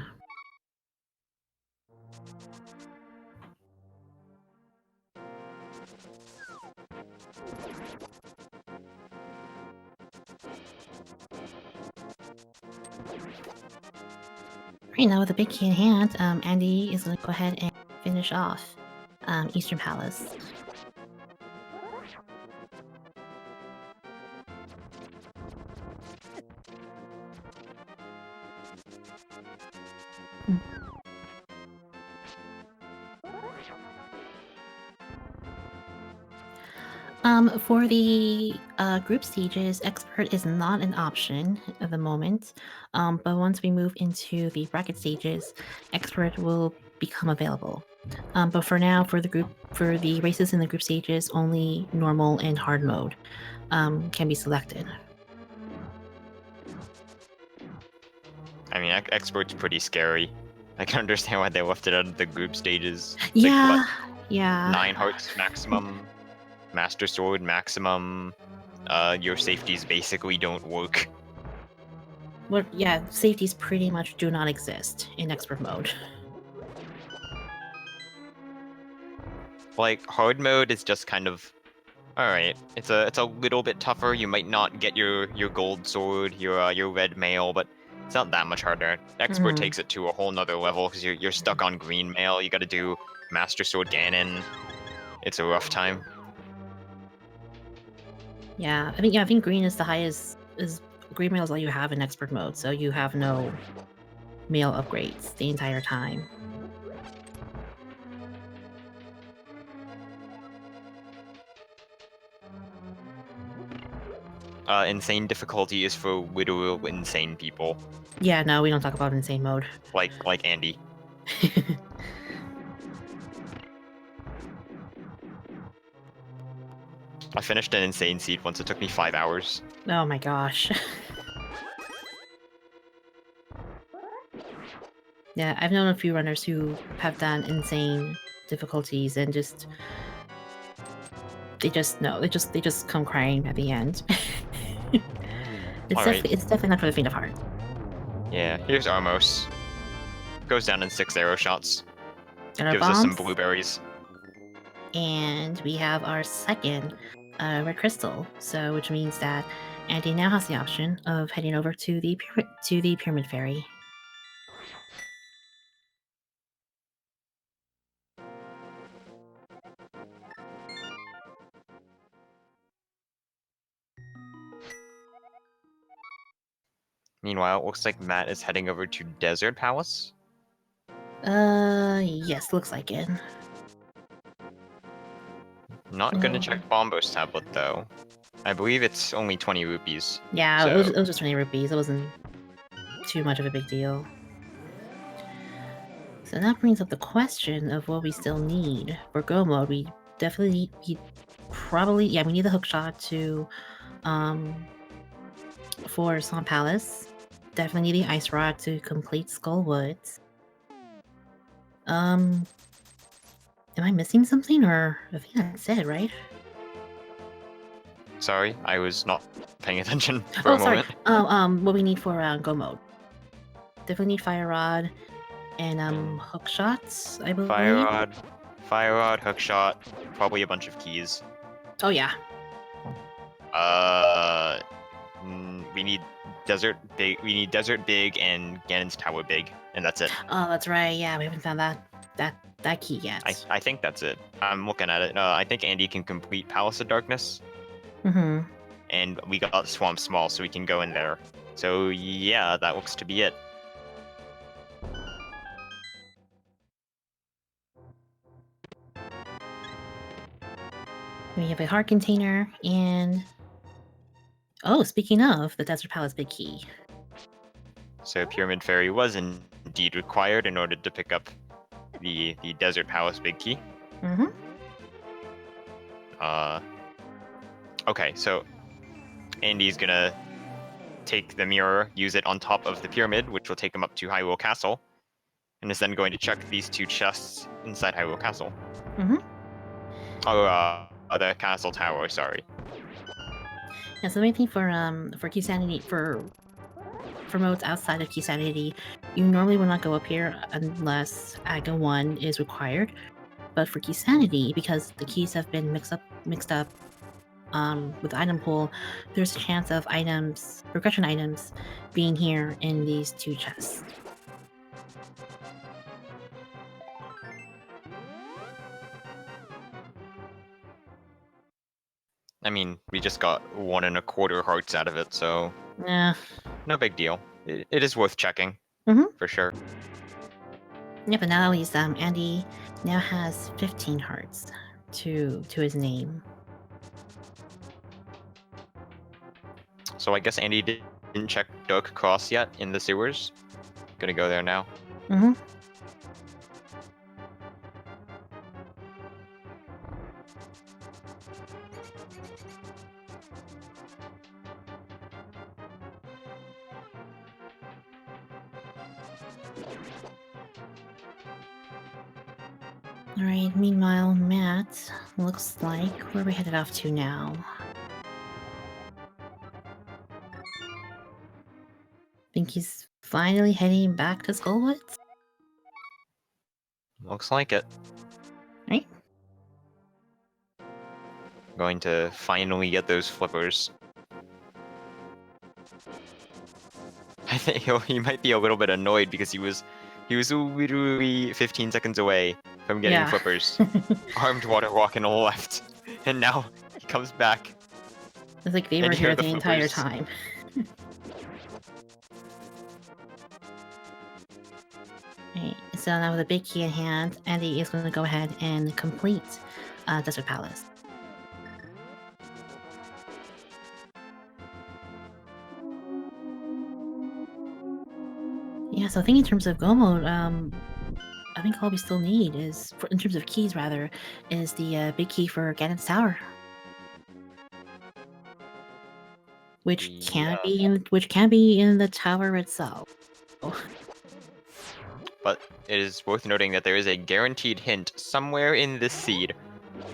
Right now, with a big key in hand, Andy is going to go ahead and finish off Eastern Palace. For the group stages, expert is not an option at the moment, but once we move into the bracket stages, expert will become available. But for now, for the races in the group stages, only normal and hard mode can be selected. I mean, expert's pretty scary. I can understand why they left it out of the group stages. Yeah, Like, what, yeah. 9 hearts maximum, Master Sword maximum. Your safeties basically don't work. Well, yeah, safeties pretty much do not exist in expert mode. Like, hard mode is just kind of alright. It's a little bit tougher. You might not get your gold sword, your red mail, but it's not that much harder. Expert takes it to a whole nother level because you're stuck on green mail. You got to do Master Sword Ganon. It's a rough time. Yeah, I think green is the highest. Green mail is all you have in expert mode, so you have no mail upgrades the entire time. Insane difficulty is for literal insane people. Yeah, no, we don't talk about insane mode. Like Andy. I finished an insane seed once. It took me 5 hours. Oh my gosh. Yeah, I've known a few runners who have done insane difficulties and they just come crying at the end. It's definitely not for the faint of heart. Yeah, here's Armos. Goes down in 6 arrow shots. And our Gives us some bombs. blueberries. And we have our second red crystal, so which means that Andy now has the option of heading over to the pyramid fairy. Meanwhile, it looks like Matt is heading over to Desert Palace. Yes, looks like it. Not gonna check Bombo's tablet though. I believe it's only 20 rupees. Yeah, so... it was just 20 rupees. It wasn't too much of a big deal. So that brings up the question of what we still need for Go mode. We definitely need, we need the hookshot to, for Swamp Palace. Definitely need the Ice Rod to complete Skull Woods. Am I missing something, or I think that's it, right? Sorry, I was not paying attention for a moment. What we need for Go mode. Definitely need Fire Rod and hook shots, I believe. Fire Rod, hook shot, probably a bunch of keys. Oh yeah. We need Desert Big. We need Desert Big and Ganon's Tower Big, and that's it. Oh, that's right. Yeah, we haven't found that key yet. I think that's it. I'm looking at it. I think Andy can complete Palace of Darkness. Mm-hmm. And we got Swamp Small, so we can go in there. So yeah, that looks to be it. We have a heart container and... Oh, speaking of, the Desert Palace Big Key. So Pyramid Fairy was indeed required in order to pick up the Desert Palace Big Key. Mm-hmm. Okay, so Andy's gonna take the mirror, use it on top of the pyramid, which will take him up to Hyrule Castle, and is then going to check these two chests inside Hyrule Castle. Mm-hmm. Oh, the castle tower, sorry. Yeah, so the main thing for Key Sanity, for modes outside of Key Sanity, you normally will not go up here unless Aga 1 is required. But for Key Sanity, because the keys have been mixed up with the item pool, there's a chance of progression items, being here in these two chests. I mean, we just got 1 1/4 hearts out of it, so Yeah. no big deal. It is worth checking, for sure. Yeah, but now Andy now has 15 hearts to his name. So I guess Andy didn't check Dark Cross yet in the sewers. Gonna go there now. Mm-hmm. Alright, meanwhile, Matt, looks like where are we headed off to now? Think he's finally heading back to Skullwoods? Looks like it. Right? Going to finally get those flippers. I think he might be a little bit annoyed because he was literally 15 seconds away from getting flippers. Armed water walking on the left. And now he comes back. It's like they were here the entire time. Right, so now with a big key in hand, Andy is going to go ahead and complete Desert Palace. Yeah, so I think in terms of Go mode, I think all we still need is, in terms of keys rather, is the big key for Ganon's Tower. Which can be in the tower itself. But it is worth noting that there is a guaranteed hint somewhere in this seed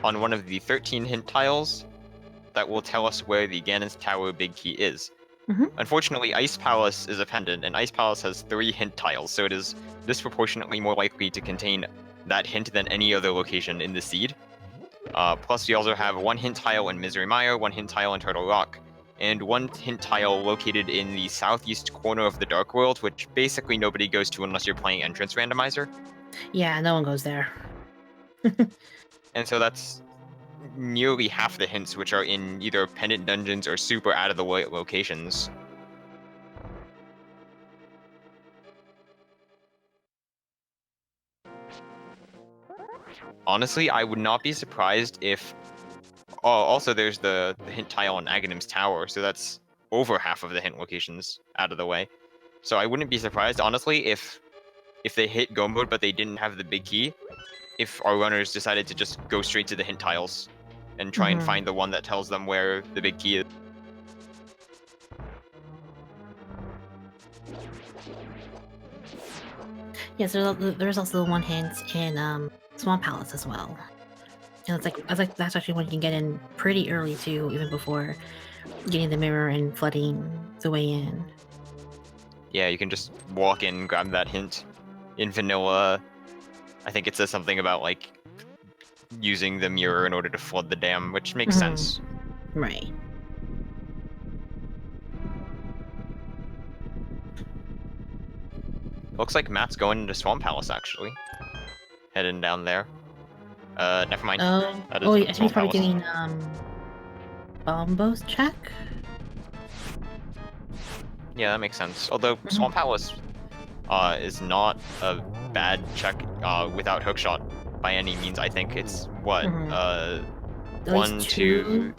on one of the 13 hint tiles that will tell us where the Ganon's Tower big key is. Unfortunately, Ice Palace is a pendant, and Ice Palace has 3 hint tiles, so it is disproportionately more likely to contain that hint than any other location in the seed. Plus, we also have 1 hint tile in Misery Mire, 1 hint tile in Turtle Rock, and 1 hint tile located in the southeast corner of the Dark World, which basically nobody goes to unless you're playing Entrance Randomizer. Yeah, no one goes there. And so that's nearly half the hints, which are in either pendant dungeons or super out-of-the-way locations. Honestly, I would not be surprised if... Oh, also there's the hint tile on Aghanim's Tower, so that's over half of the hint locations out of the way. So I wouldn't be surprised, honestly, if they hit Go mode but they didn't have the big key, if our runners decided to just go straight to the hint tiles and try and find the one that tells them where the big key is. Yeah, so there's also 1 hint in Swamp Palace as well. And that's actually one you can get in pretty early too, even before getting the mirror and flooding the way in. Yeah, you can just walk in, grab that hint. In vanilla, I think it says something about like using the mirror in order to flood the dam, which makes sense. Right. Looks like Matt's going into Swamp Palace, actually. Heading down there. Never mind. I think he's probably doing Bombos check? Yeah, that makes sense. Although Swamp Palace is not a bad check without hookshot by any means. I think it's what At least 1, two, 2,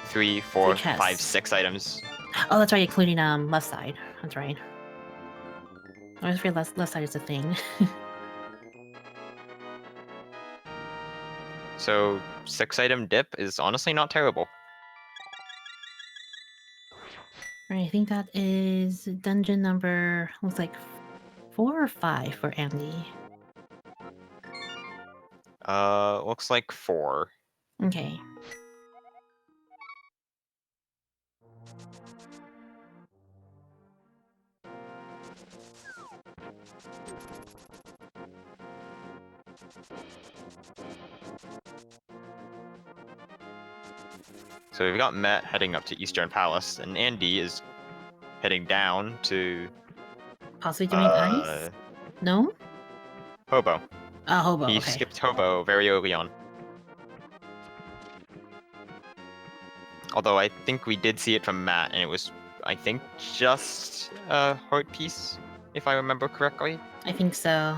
3, 4, 5, chests. 6 items. Oh, that's right, including left side. That's right. I was afraid left side is a thing. So 6 item dip is honestly not terrible. Right, I think that is dungeon number, looks like 4 or 5 for Andy. Looks like 4. Okay. So we've got Matt heading up to Eastern Palace, and Andy is heading down to Possibly doing ice? No? Hobo. Hobo, He okay. skipped Hobo very early on. Although I think we did see it from Matt, and it was, I think, just a heart piece, if I remember correctly. I think so.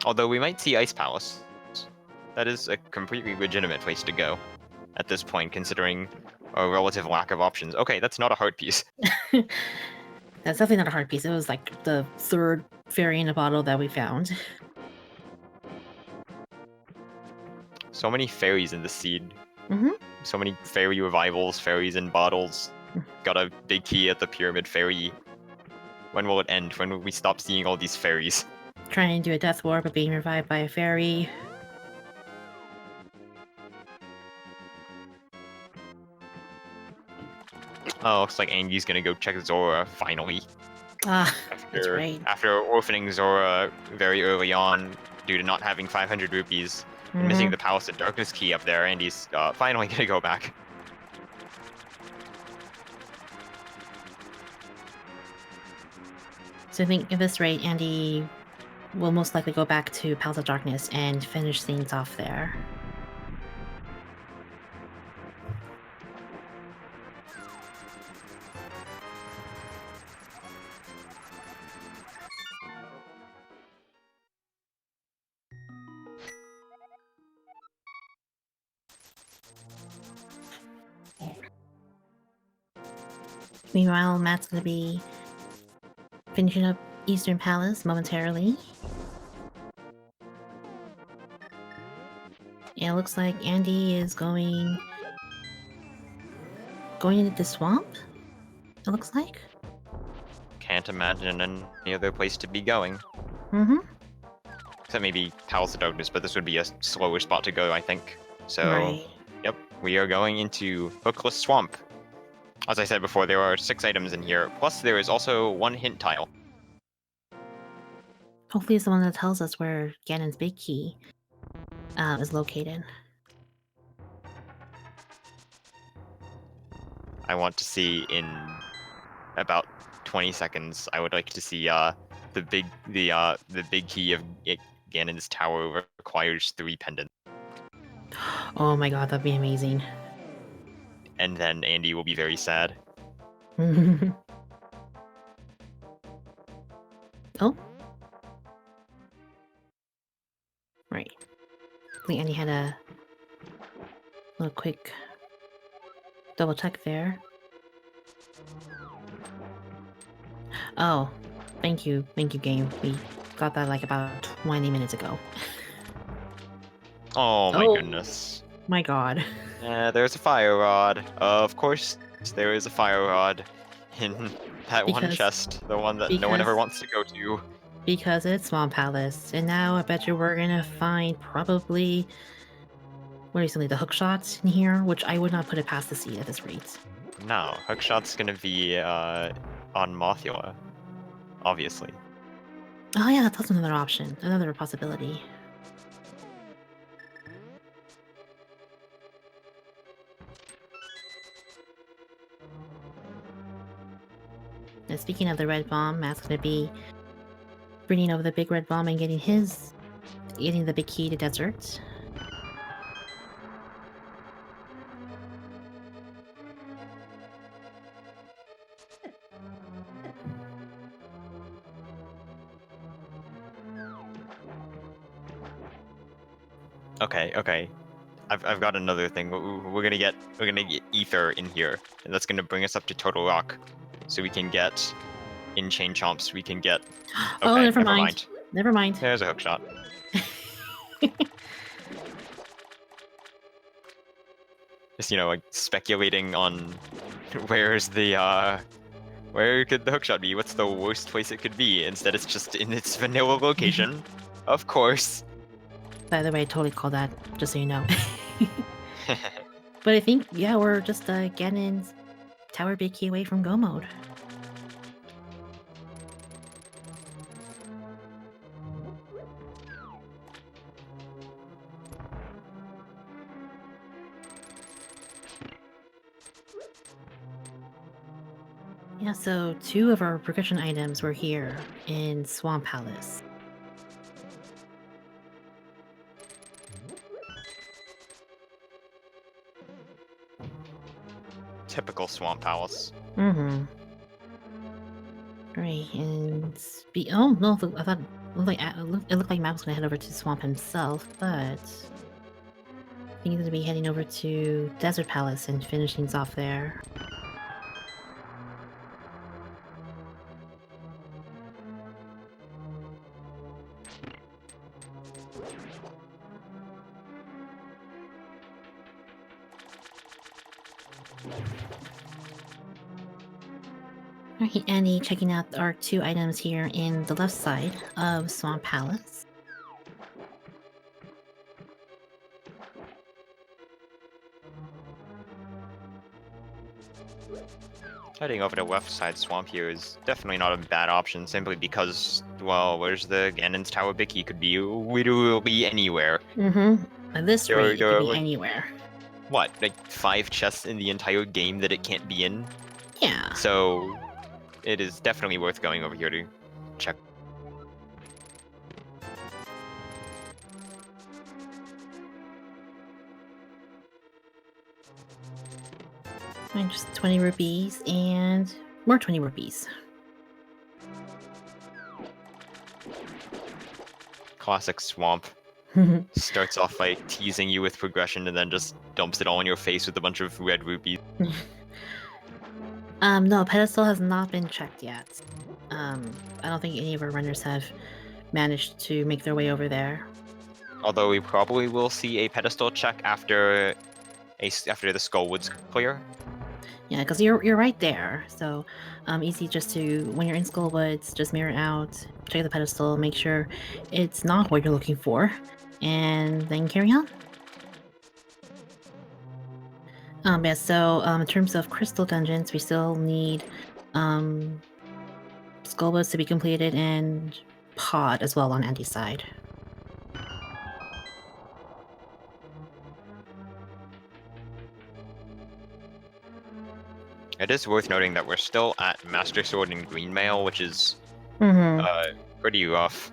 Although we might see Ice Palace. That is a completely legitimate place to go at this point, considering a relative lack of options. Okay, that's not a heart piece. That's definitely not a hard piece. It was like the 3rd fairy in a bottle that we found. So many fairies in the seed. Mm-hmm. So many fairy revivals, fairies in bottles. Got a big key at the pyramid fairy. When will it end? When will we stop seeing all these fairies? Trying to do a death war, but being revived by a fairy. Oh, looks like Andy's gonna go check Zora, finally. Ah, that's right. After orphaning Zora very early on, due to not having 500 rupees, and missing the Palace of Darkness key up there, Andy's finally gonna go back. So I think at this rate, Andy will most likely go back to Palace of Darkness and finish things off there. Meanwhile, Matt's gonna be finishing up Eastern Palace momentarily. And it looks like Andy is going into the swamp, it looks like. Can't imagine any other place to be going. Mm-hmm. Except maybe Palace of Darkness, but this would be a slower spot to go, I think. So, Right. yep, we are going into Hookless Swamp. As I said before, there are 6 items in here, plus there is also 1 hint tile. Hopefully it's the one that tells us where Ganon's big key is located. I want to see in about 20 seconds. I would like to see the big key of Ganon's tower requires 3 pendants, Oh my god, that'd be amazing. and then Andy will be very sad. Oh. Right. I think Andy had a little quick double check there. Oh, thank you, game. We got that like about 20 minutes ago. Oh my goodness. My god. There's a fire rod. Of course, there is a fire rod in that one chest, the one that no one ever wants to go to. Because it's Swamp Palace, and now I bet you we're gonna find probably recently the hook shots in here, which I would not put it past the sea at this rate. No, hookshot's gonna be on Mothula, obviously. Oh yeah, that's another option, another possibility. And speaking of the red bomb, Matt's gonna be bringing over the big red bomb and getting the big key to desert. Okay, okay. I've got another thing. We're gonna get ether in here, and that's gonna bring us up to total rock, so we can get in chain chomps. We can get. Oh, Okay, never never mind. mind. Never mind. There's a hook shot. Just like speculating on where's the where could the hookshot be? What's the worst place it could be? Instead, it's just in its vanilla location. Of course. By the way, I totally called that, just so you know. But I think, yeah, we're just Ganon's Tower Big Key away from Go mode. Yeah, so 2 of our progression items were here in Swamp Palace. Typical Swamp Palace. Mm-hmm. Right, and oh no, I thought it looked like Matt was gonna head over to Swamp himself, but I think he's gonna be heading over to Desert Palace and finish things off there. Alright, Annie checking out our 2 items here in the left side of Swamp Palace. Heading over to left side swamp here is definitely not a bad option, simply because, well, where's the Ganon's Tower Bicky? Could be literally anywhere. Mm-hmm. At this There- rate, it there could are, be like, anywhere. What, like 5 chests in the entire game that it can't be in? Yeah. So, it is definitely worth going over here to check. And just 20 rupees and more 20 rupees. Classic swamp. Starts off by teasing you with progression and then just dumps it all in your face with a bunch of red rupees. No, pedestal has not been checked yet. I don't think any of our runners have managed to make their way over there. Although we probably will see a pedestal check after the Skullwoods clear. Yeah, because you're right there. So, easy just to, when you're in Skullwoods, just mirror out, check the pedestal, make sure it's not what you're looking for, and then carry on. Yeah, so in terms of crystal dungeons, we still need Skullwoods to be completed and Pod as well on Andy's side. It is worth noting that we're still at Master Sword and Green Mail, which is pretty rough.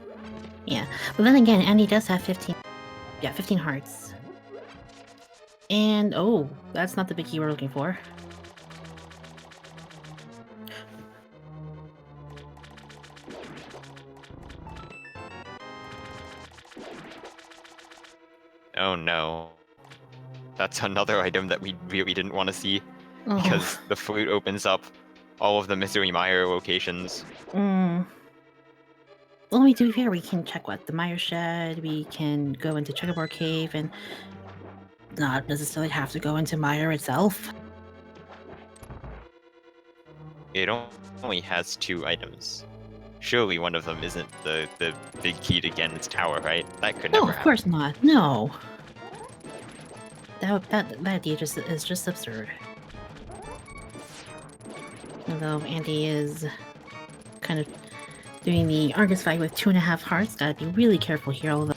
Yeah, but then again, Andy does have 15 hearts. And, oh, that's not the big key we're looking for. Oh no. That's another item that we really didn't want to see, Oh. because the flute opens up all of the Mystery Mire locations. Well, we do here, we can check the Mire Shed, we can go into Checkerboard Cave, and not necessarily have to go into Mire itself. It only has 2 items. Surely one of them isn't the big key to Ganon's tower, right? That could No, never of happen. course not. No. That idea is just absurd. Although Andy is kind of doing the Argus fight with 2.5 hearts, gotta be really careful here, although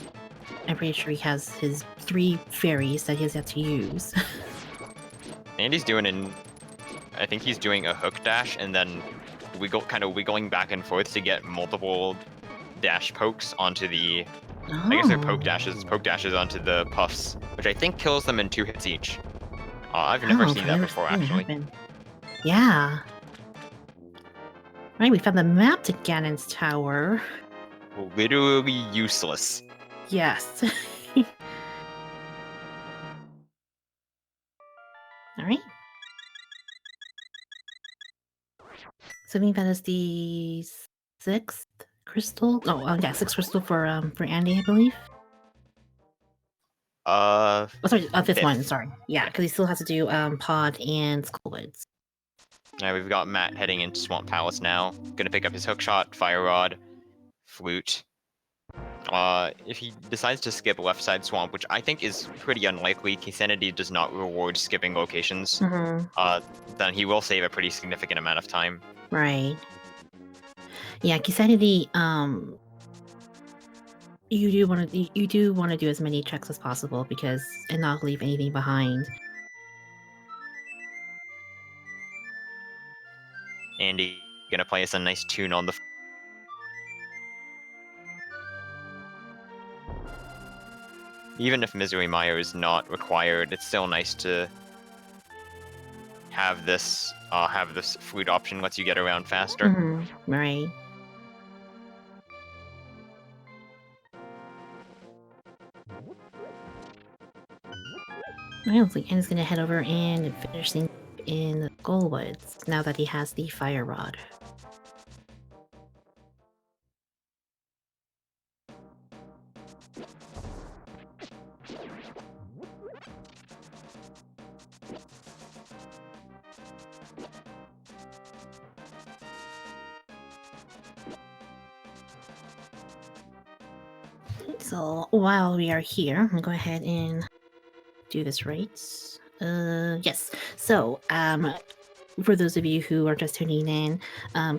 I'm pretty sure he has his 3 fairies that he has yet to use. Andy's I think he's doing a hook dash and then wiggling back and forth to get multiple dash pokes onto the. I guess they're poke dashes onto the puffs, which I think kills them in 2 hits each. I've never seen that before, actually. Yeah. Right, we found the map to Ganon's tower. Literally useless. Yes. So I think that is the 6th crystal. Oh, yeah, 6th crystal for Andy, I believe. Uh, Oh, sorry, 5th one. fifth. Sorry, yeah, because he still has to do Pod and Skullwoods. Now we've got Matt heading into Swamp Palace now. Gonna pick up his hookshot, fire rod, flute. If he decides to skip left side swamp, which I think is pretty unlikely, sanity does not reward skipping locations. Then he will save a pretty significant amount of time. Right. Yeah, Kisanity, you do want to do as many checks as possible because and not leave anything behind. Andy gonna play us a nice tune on the. Even if Misery Mire is not required, it's still nice to have this flute option lets you get around faster. Right. I don't think Andy's gonna head over and finish things in the Skullwoods now that he has the fire rod. So while we are here, I'm gonna go ahead and do this right. Yes. So, for those of you who are just tuning in,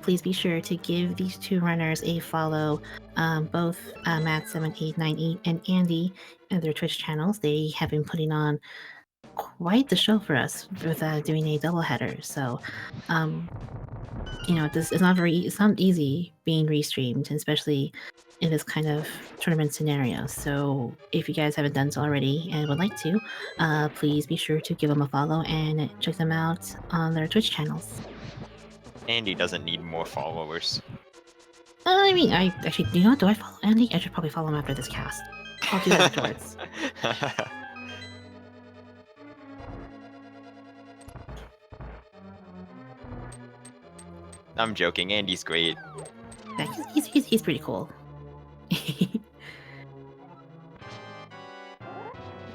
please be sure to give these two runners a follow. Both Matt7898 and Andy and their Twitch channels. They have been putting on quite the show for us with doing a doubleheader. So, it's not easy being restreamed, especially in this kind of tournament scenario. So if you guys haven't done so already and would like to, please be sure to give them a follow and check them out on their Twitch channels. Andy doesn't need more followers. I mean, I actually, do I follow Andy? I should probably follow him after this cast. I'll do that afterwards. I'm joking. Andy's great. Yeah, he's pretty cool.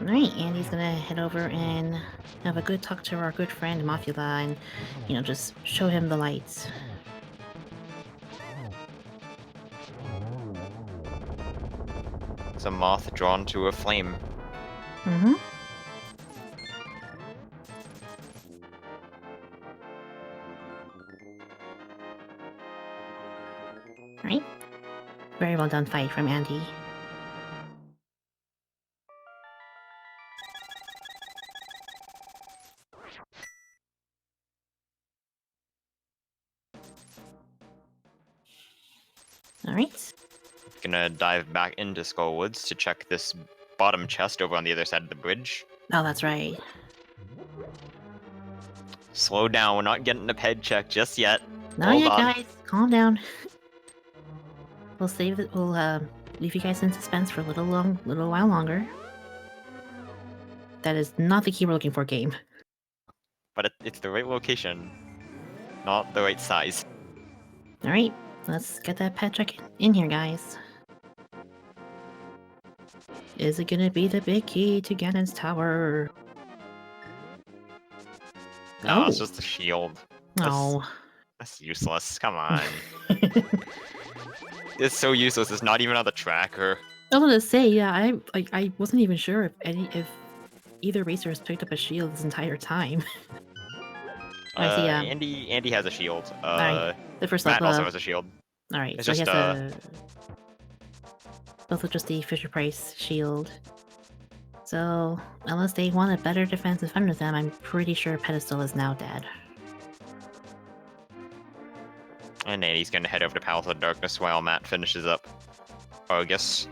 Alright, Andy's gonna head over and have a good talk to our good friend Mafula and, just show him the lights. It's a moth drawn to a flame. Right? Very well done fight from Andy. Alright. Gonna dive back into Skullwoods to check this bottom chest over on the other side of the bridge. Oh, that's right. Slow down, we're not getting a ped check just yet. Not yet, guys. Calm down. We'll save it. We'll leave you guys in suspense for a little while longer. That is not the key we're looking for, game. But it's the right location, not the right size. Alright, let's get that pet check in here, guys. Is it gonna be the big key to Ganon's tower? No, it's just a shield. Oh. That's useless. Come on. It's so useless. It's not even on the tracker. I was gonna say, yeah, I wasn't even sure if either racer has picked up a shield this entire time. I see. Andy has a shield. Alright, the first Matt level. also has a shield. Alright, It's so just he has both with just the Fisher Price shield. So unless they want a better defense in front of them, I'm pretty sure Pedestal is now dead. And Andy's gonna head over to Palace of Darkness while Matt finishes up Argus.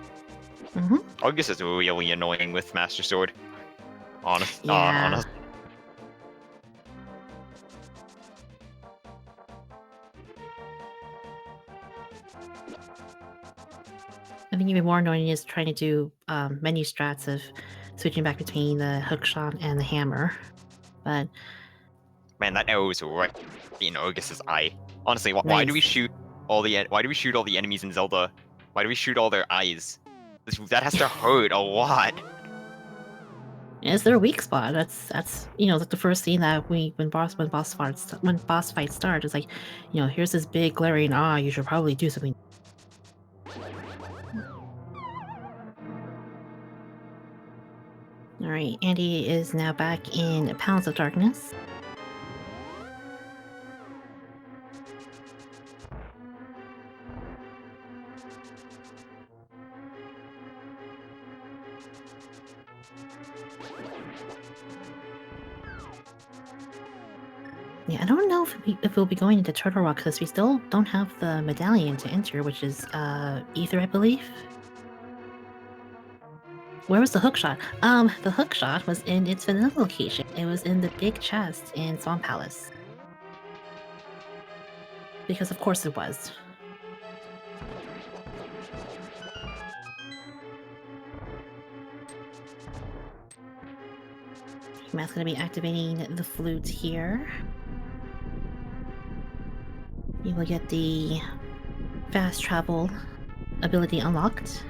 Argus is really annoying with Master Sword. Honest. Yeah. I think even more annoying is trying to do menu strats of switching back between the hookshot and the hammer. But man, that arrow is right in Argus's eye. Honestly, why do we Nice. shoot all the enemies in Zelda? Why do we shoot all their eyes? That has to hurt a lot. It's their weak spot. That's like the first thing that when boss fights start, it's like, here's this big glaring you should probably do something. All right, Andy is now back in Pounds of Darkness. Yeah, I don't know if we'll be going into Turtle Rock because we still don't have the medallion to enter, which is Ether, I believe. Where was the hookshot? The hookshot was in its vanilla location. It was in the big chest in Swamp Palace. Because of course it was. Matt's gonna be activating the flute here. You will get the fast travel ability unlocked.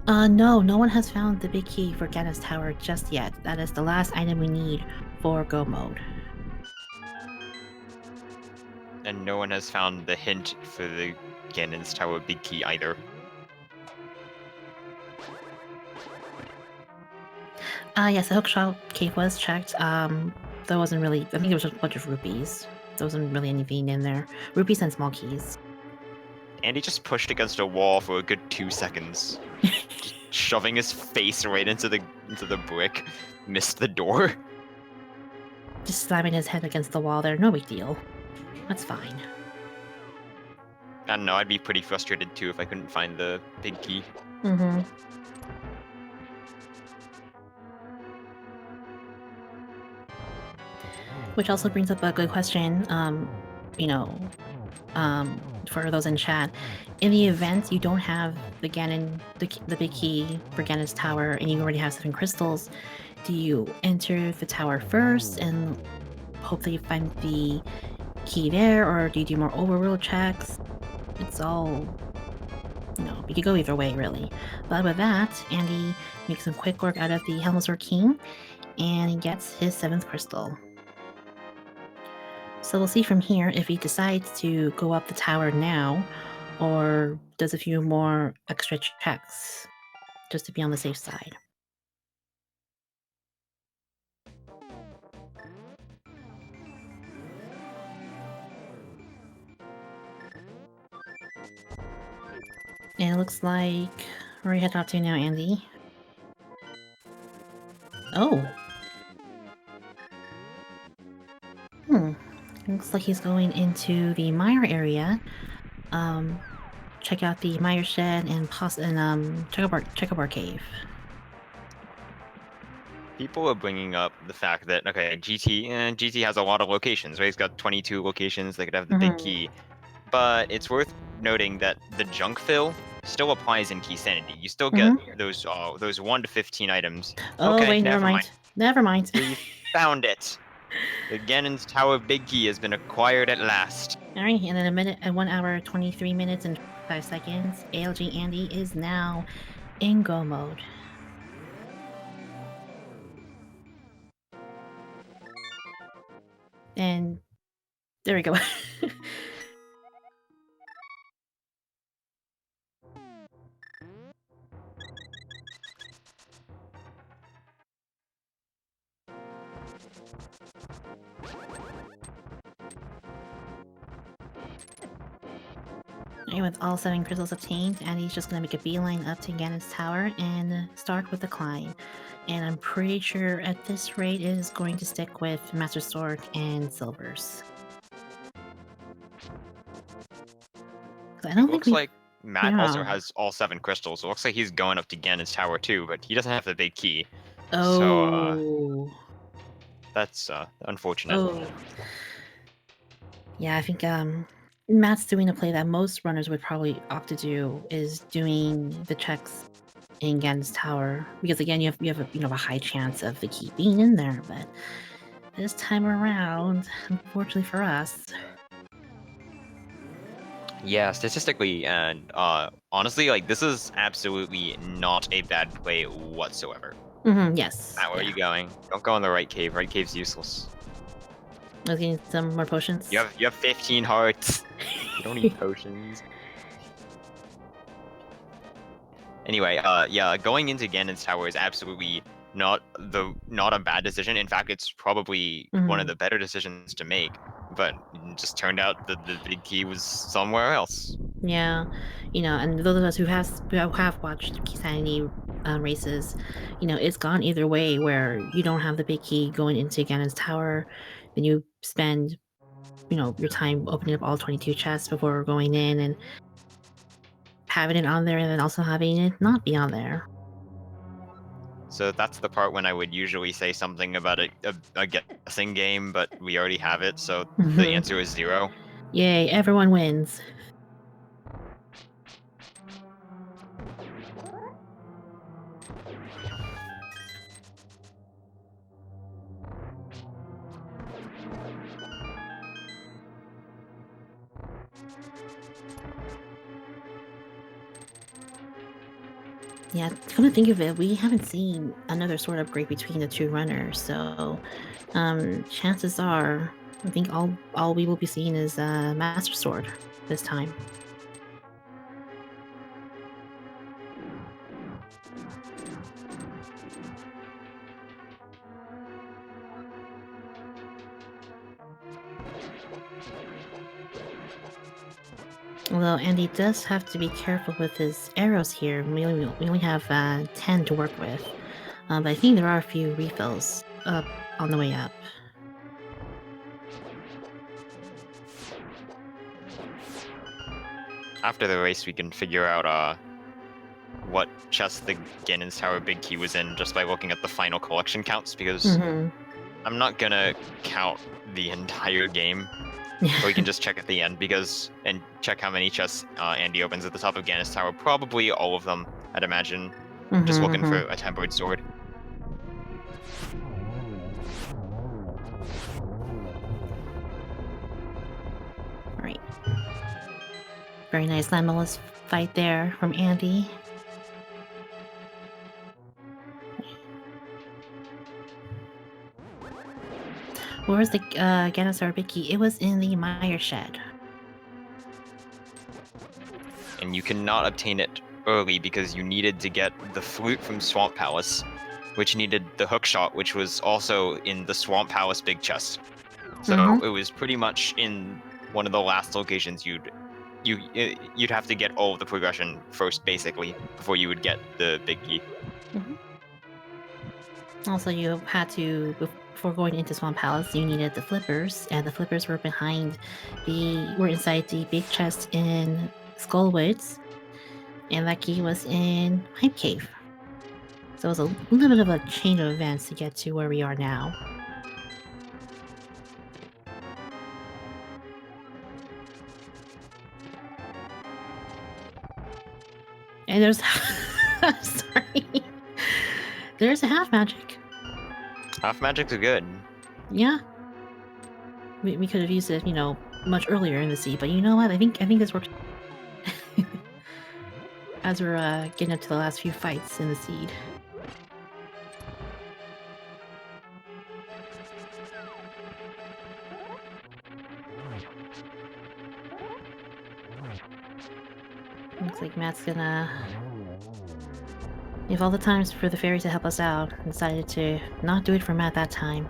No one has found the big key for Ganon's Tower just yet. That is the last item we need for Go mode. And no one has found the hint for the Ganon's Tower big key either. Yes, the hookshot cave was checked. There wasn't really. I think there was just a bunch of rupees. There wasn't really anything in there. Rupees and small keys. Andy just pushed against a wall for a good 2 seconds, just shoving his face right into the brick. Missed the door. Just slamming his head against the wall there. No big deal. That's fine. I don't know. I'd be pretty frustrated too if I couldn't find the big key. Mm-hmm. Which also brings up a good question. For those in chat, in the event you don't have the Ganon, the big key for Ganon's Tower, and you already have 7 crystals, do you enter the tower first and hope that you find the key there, or do you do more overworld checks? It's all, you could go either way, really. But with that, Andy makes some quick work out of the Helmsword King, and he gets his 7th crystal. So we'll see from here if he decides to go up the tower now, or does a few more extra checks, just to be on the safe side. And it looks like, where are you heading off to now, Andy? Oh. Looks like he's going into the Mire area. Check out the Mire shed and Checkerbar Cave. People are bringing up the fact that GT has a lot of locations, right? He's got 22 locations. They could have the big key, but it's worth noting that the junk fill still applies in Key Sanity. You still get those 1 to 15 items. Oh okay, wait, never mind. Never mind. We found it. The Ganon's Tower big key has been acquired at last. Alright, and in 1 hour, 23 minutes, and 5 seconds, ALG Andy is now in Go mode. And there we go. And with all 7 crystals obtained, Andy's just gonna make a beeline up to Ganon's Tower and start with the climb. And I'm pretty sure at this rate it is going to stick with Master Sword and Silvers. I don't think looks like Matt also has all 7 crystals. So it looks like he's going up to Ganon's Tower too, but he doesn't have the big key. Oh. So that's unfortunate. Oh. Yeah, I think Matt's doing a play that most runners would probably opt to do, is doing the checks in Ganon's Tower, because again you have a high chance of the key being in there, but this time around, unfortunately for us. Yeah, statistically and honestly, like this is absolutely not a bad play whatsoever. Yes. Matt, where are you going? Don't go in the right cave. Right cave's useless. I was getting some more potions. You have 15 hearts. You don't need potions. Anyway, yeah, going into Ganon's tower is absolutely not a bad decision. In fact, it's probably one of the better decisions to make. But it just turned out that the big key was somewhere else. Yeah, and those of us who have watched sanity races, it's gone either way. Where you don't have the big key going into Ganon's tower, then you spend your time opening up all 22 chests before going in and having it on there, and then also having it not be on there. So that's the part when I would usually say something about a guessing game, but we already have it, so the answer is 0. Yay, everyone wins. Yeah, come to think of it, we haven't seen another sword upgrade between the two runners, so chances are, I think all we will be seeing is Master Sword this time. Although Andy does have to be careful with his arrows here. We only have 10 to work with. But I think there are a few refills up on the way up. After the race, we can figure out what chest the Ganon's Tower big key was in just by looking at the final collection counts, because I'm not gonna count the entire game. But we can just check at the end and check how many chests Andy opens at the top of Ganon's Tower. Probably all of them, I'd imagine. Just looking for a tempered sword. Right. Very nice landless fight there from Andy. Where's the Ganon's Tower big key? It was in the Mire shed. And you cannot obtain it early because you needed to get the flute from Swamp Palace, which needed the hookshot, which was also in the Swamp Palace big chest. So it was pretty much in one of the last locations you'd have to get all of the progression first, basically, before you would get the big key. Also, you had to, before going into Swamp Palace, you needed the flippers, and the flippers were inside the big chest in Skullwoods, and that key was in Hype Cave. So it was a little bit of a chain of events to get to where we are now. And there's... sorry. There's a half magic. Half magics are good. Yeah. We could have used it, much earlier in the sea, but you know what? I think this works. As we're getting up to the last few fights in the seed. Looks like Matt's gonna... If all the times for the fairy to help us out, decided to not do it for Matt that time.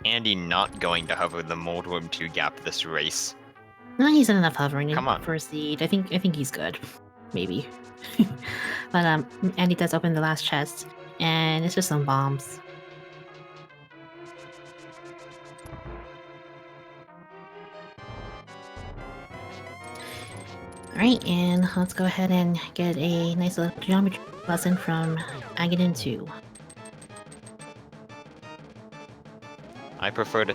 Andy not going to hover the Moldorm 2 gap this race. No, he's done enough hovering Come on. for a seed. I think he's good. Maybe. But Andy does open the last chest, and it's just some bombs. Alright, and let's go ahead and get a nice little geometry lesson from Ganon 2. I prefer to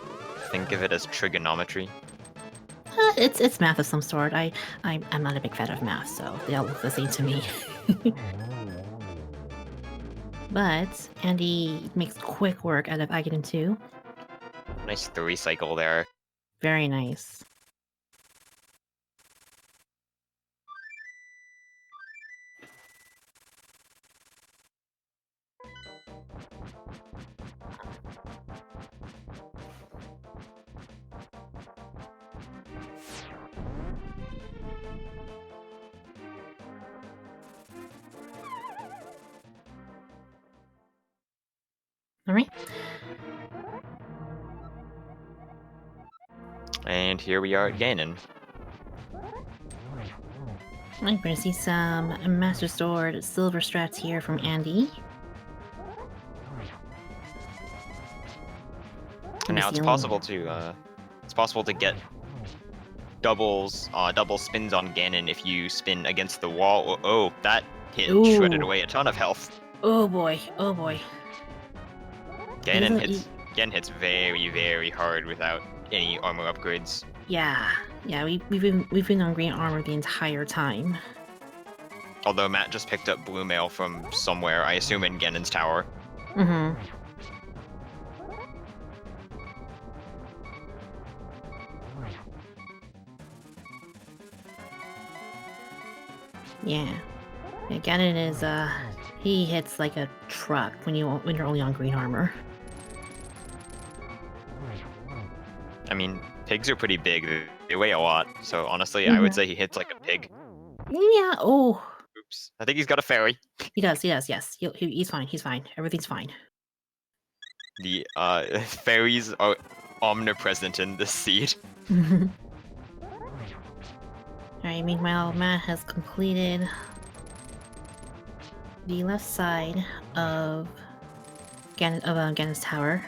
think of it as trigonometry. It's math of some sort. I'm not a big fan of math, so they all look the same to me. But Andy makes quick work out of Aghanim 2. Nice 3 cycle there. Very nice. Alright. And here we are at Ganon. We're gonna see some Master Sword silver strats here from Andy. And now it's possible to get double spins on Ganon if you spin against the wall. Oh, that hit shredded away a ton of health. Oh boy, oh boy. Ganon hits very, very hard without any armor upgrades. Yeah, we've been on green armor the entire time. Although Matt just picked up blue mail from somewhere, I assume in Ganon's tower. Mm-hmm. Yeah. Ganon is he hits like a truck when you're only on green armor. I mean, pigs are pretty big. They weigh a lot, so honestly, I would say he hits like a pig. Yeah. Oh. Oops. I think he's got a fairy. He does. Yes. He's fine. He's fine. Everything's fine. The fairies are omnipresent in this seed. Alright, meanwhile, Matt has completed the left side of Ganon's tower.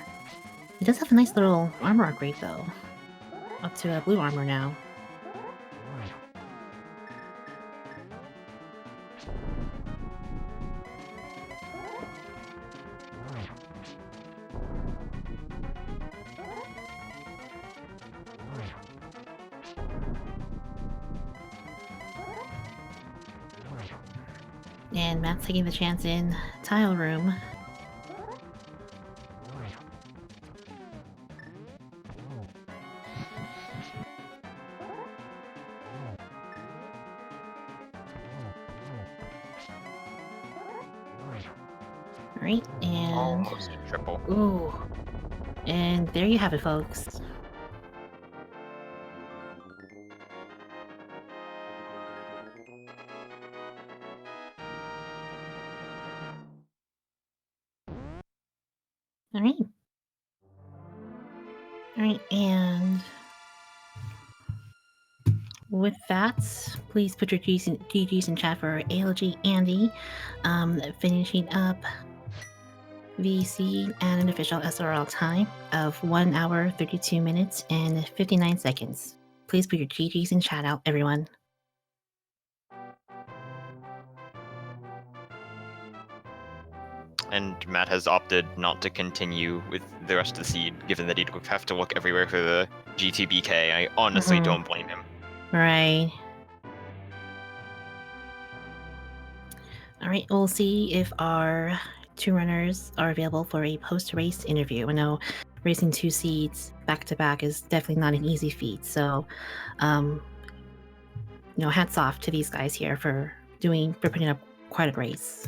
He does have a nice little armor upgrade, though. Up to blue armor now. And Matt's taking the chance in Tile Room. Alright, and... Almost triple. Ooh. And there you have it, folks. Alright. Alright, and... with that, please put your GGs in chat for ALG Andy, finishing up VC and an official SRL time of 1 hour, 32 minutes, and 59 seconds. Please put your GGs in chat out, everyone. And Matt has opted not to continue with the rest of the seed, given that he'd have to look everywhere for the GTBK. I honestly don't blame him. Right. Alright, we'll see if our 2 runners are available for a post-race interview. I know racing 2 seeds back-to-back is definitely not an easy feat, so, hats off to these guys here for putting up quite a race.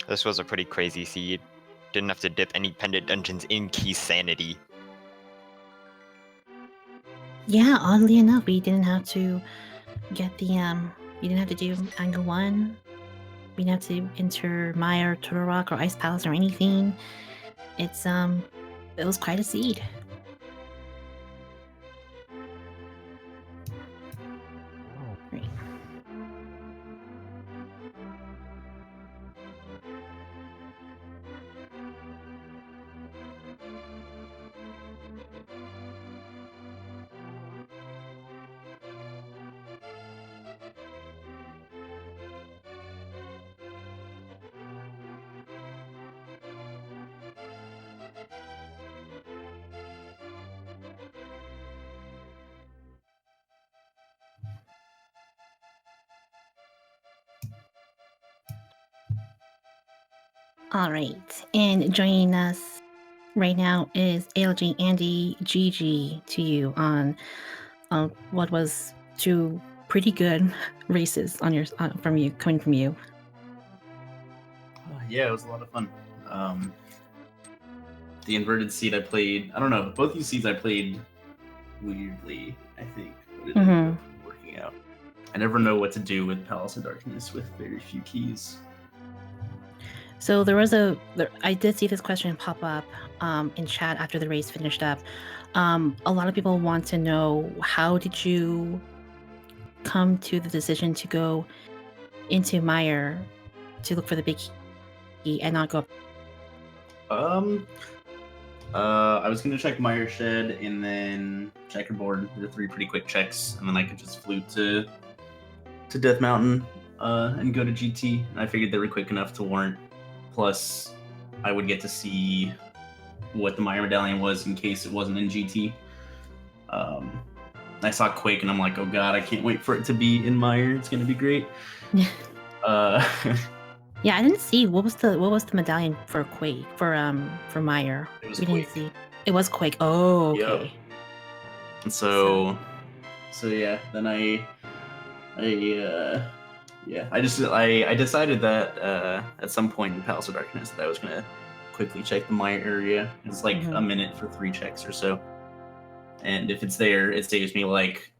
This was a pretty crazy seed. Didn't have to dip any pendant dungeons in key sanity. Yeah, oddly enough, we didn't have to get the, we didn't have to do Angle 1. We didn't have to enter Mire, Turtle Rock, or Ice Palace or anything. It was quite a seed. Great. All right, and joining us right now is ALG Andy GG to you on what was two pretty good races on your coming from you. Yeah, it was a lot of fun. The inverted seed I played, I don't know, both these seeds I played weirdly, I think, but it ended up working out. I never know what to do with Palace of Darkness with very few keys. So I did see this question pop up in chat after the race finished up. A lot of people want to know, how did you come to the decision to go into Mire to look for the big key and not go up? I was gonna check Mire Shed and then Checkerboard. The 3 pretty quick checks, and then I could just flute to Death Mountain and go to GT. And I figured they were quick enough to warrant. Plus, I would get to see what the Mire Medallion was in case it wasn't in GT. I saw Quake and I'm like, oh god, I can't wait for it to be in Mire. It's gonna be great. Yeah, I didn't see what was the medallion for Quake for Mire. It was we Quake. Didn't see. It was Quake. Oh, okay. Yep. And so yeah, then I decided that at some point in Palace of Darkness that I was gonna quickly check the Mire area. It's like a minute for 3 checks or so, and if it's there, it saves me like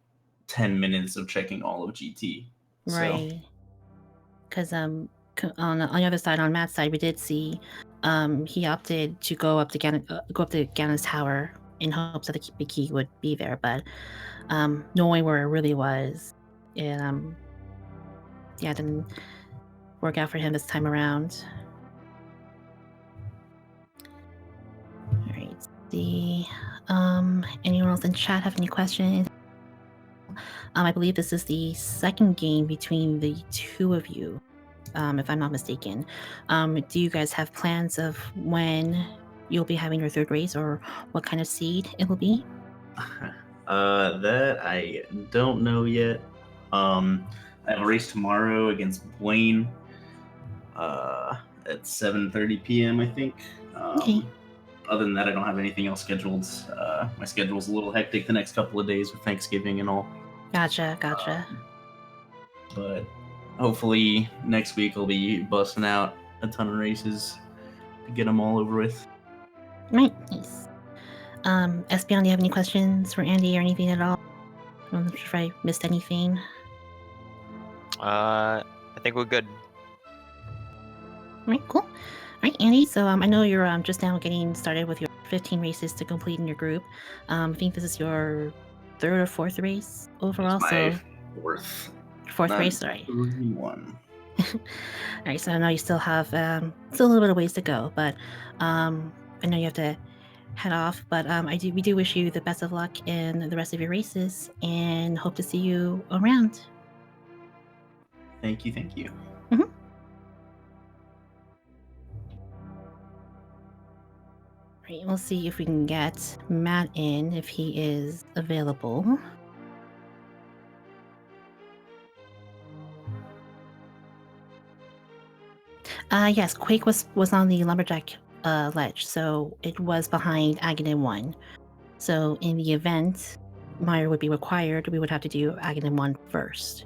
10 minutes of checking all of GT. Right. Because on the other side, on Matt's side, we did see he opted to go up to Ganon's tower in hopes that the big key would be there, but knowing where it really was, it didn't work out for him this time around. All right. See, anyone else in chat have any questions? I believe this is the second game between the two of you, if I'm not mistaken. Do you guys have plans of when you'll be having your third race, or what kind of seed it will be? That I don't know yet. I have a race tomorrow against Blaine at 7:30 p.m. I think. Okay. Other than that, I don't have anything else scheduled. My schedule's a little hectic the next couple of days with Thanksgiving and all. Gotcha. But hopefully next week I'll be busting out a ton of races to get them all over with. Right, nice. Espion, do you have any questions for Andy or anything at all? I'm not sure if I missed anything. I think we're good. All right, cool. All right, Andy, so I know you're just now getting started with your 15 races to complete in your group. I think this is your 3rd or 4th race overall. It's my so fourth race, sorry. 31. All right, so I know you still have still a little bit of ways to go, but I know you have to head off. But we do wish you the best of luck in the rest of your races, and hope to see you around. Thank you. Mm-hmm. Right, we'll see if we can get Matt in, if he is available. Yes, Quake was on the Lumberjack ledge, so it was behind Aghanim 1. So in the event Mire would be required, we would have to do Aghanim 1 first.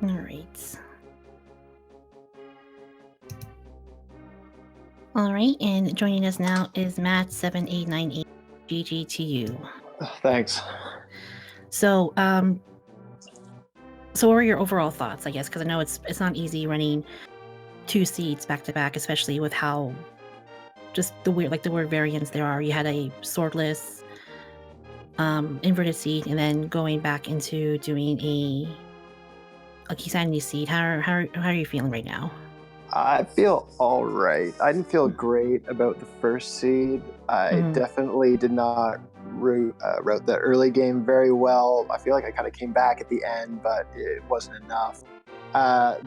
All right. All right, and joining us now is Matt7898. GG to you. Thanks. So, what are your overall thoughts, I guess? Because I know it's not easy running 2 seeds back to back, especially with how just the weird variants there are. You had a swordless inverted seed, and then going back into doing a key sanity seed. How are you feeling right now? I feel all right. I didn't feel great about the first seed. I definitely did not route the early game very well. I feel like I kind of came back at the end, but it wasn't enough.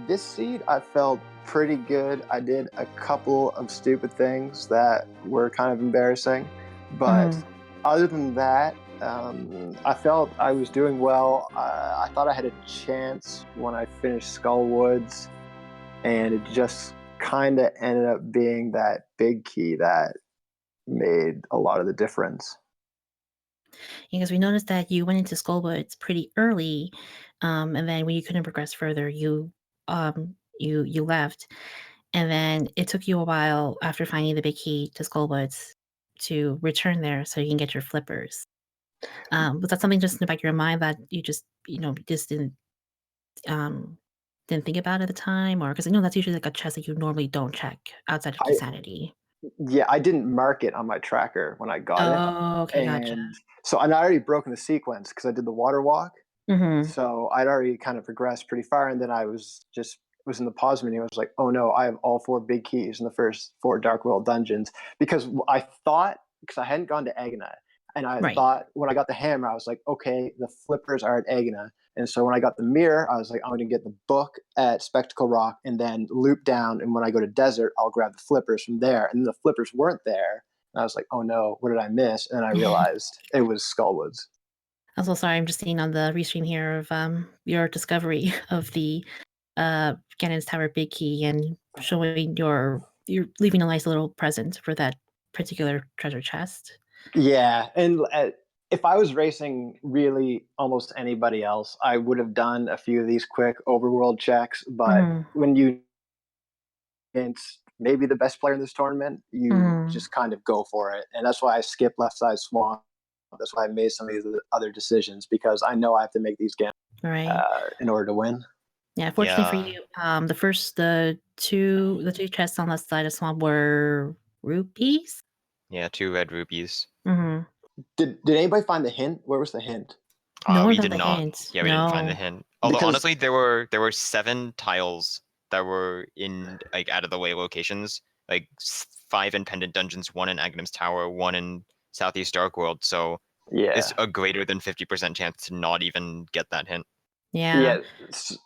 This seed, I felt pretty good. I did a couple of stupid things that were kind of embarrassing, but other than that, I felt I was doing well. I thought I had a chance when I finished Skull Woods, and it just kind of ended up being that big key that made a lot of the difference. Because we noticed that you went into Skullwoods pretty early, and then when you couldn't progress further, you left, and then it took you a while after finding the big key to Skullwoods to return there so you can get your flippers. Was that something just in the back of your mind that you just didn't think about at the time, or because I know that's usually like a chest that you normally don't check outside of key sanity? Yeah, I didn't mark it on my tracker when I got it. Oh, okay, gotcha. And so I'd already broken the sequence because I did the water walk. So I'd already kind of progressed pretty far, and then I was in the pause menu. I was like, oh no, I have all 4 big keys in the first 4 Dark World dungeons, because I thought, because I hadn't gone to Agna, and I thought when I got the hammer, I was like, okay, the flippers are at Agna. And so when I got the mirror, I was like, I'm going to get the book at Spectacle Rock and then loop down. And when I go to Desert, I'll grab the flippers from there. And the flippers weren't there. And I was like, oh no, what did I miss? And I realized it was Skullwoods. I'm so sorry. I'm just seeing on the restream here of your discovery of the Ganon's Tower big key and showing you're leaving a nice little present for that particular treasure chest. Yeah, and if I was racing really almost anybody else, I would have done a few of these quick overworld checks. But when you against maybe the best player in this tournament, you just kind of go for it. And that's why I skipped left side swamp. That's why I made some of these other decisions, because I know I have to make these games in order to win. Yeah, fortunately for you, the two chests on the side of swamp were rupees. Yeah, 2 red rupees. Did anybody find the hint? Where was the hint? No, we did not. Hint. Yeah, we didn't find the hint. Although honestly, there were 7 tiles that were in like out of the way locations, like 5 in Pendant Dungeons, 1 in Aghanim's Tower, 1 in Southeast Dark World. So it's a greater than 50% chance to not even get that hint. Yeah.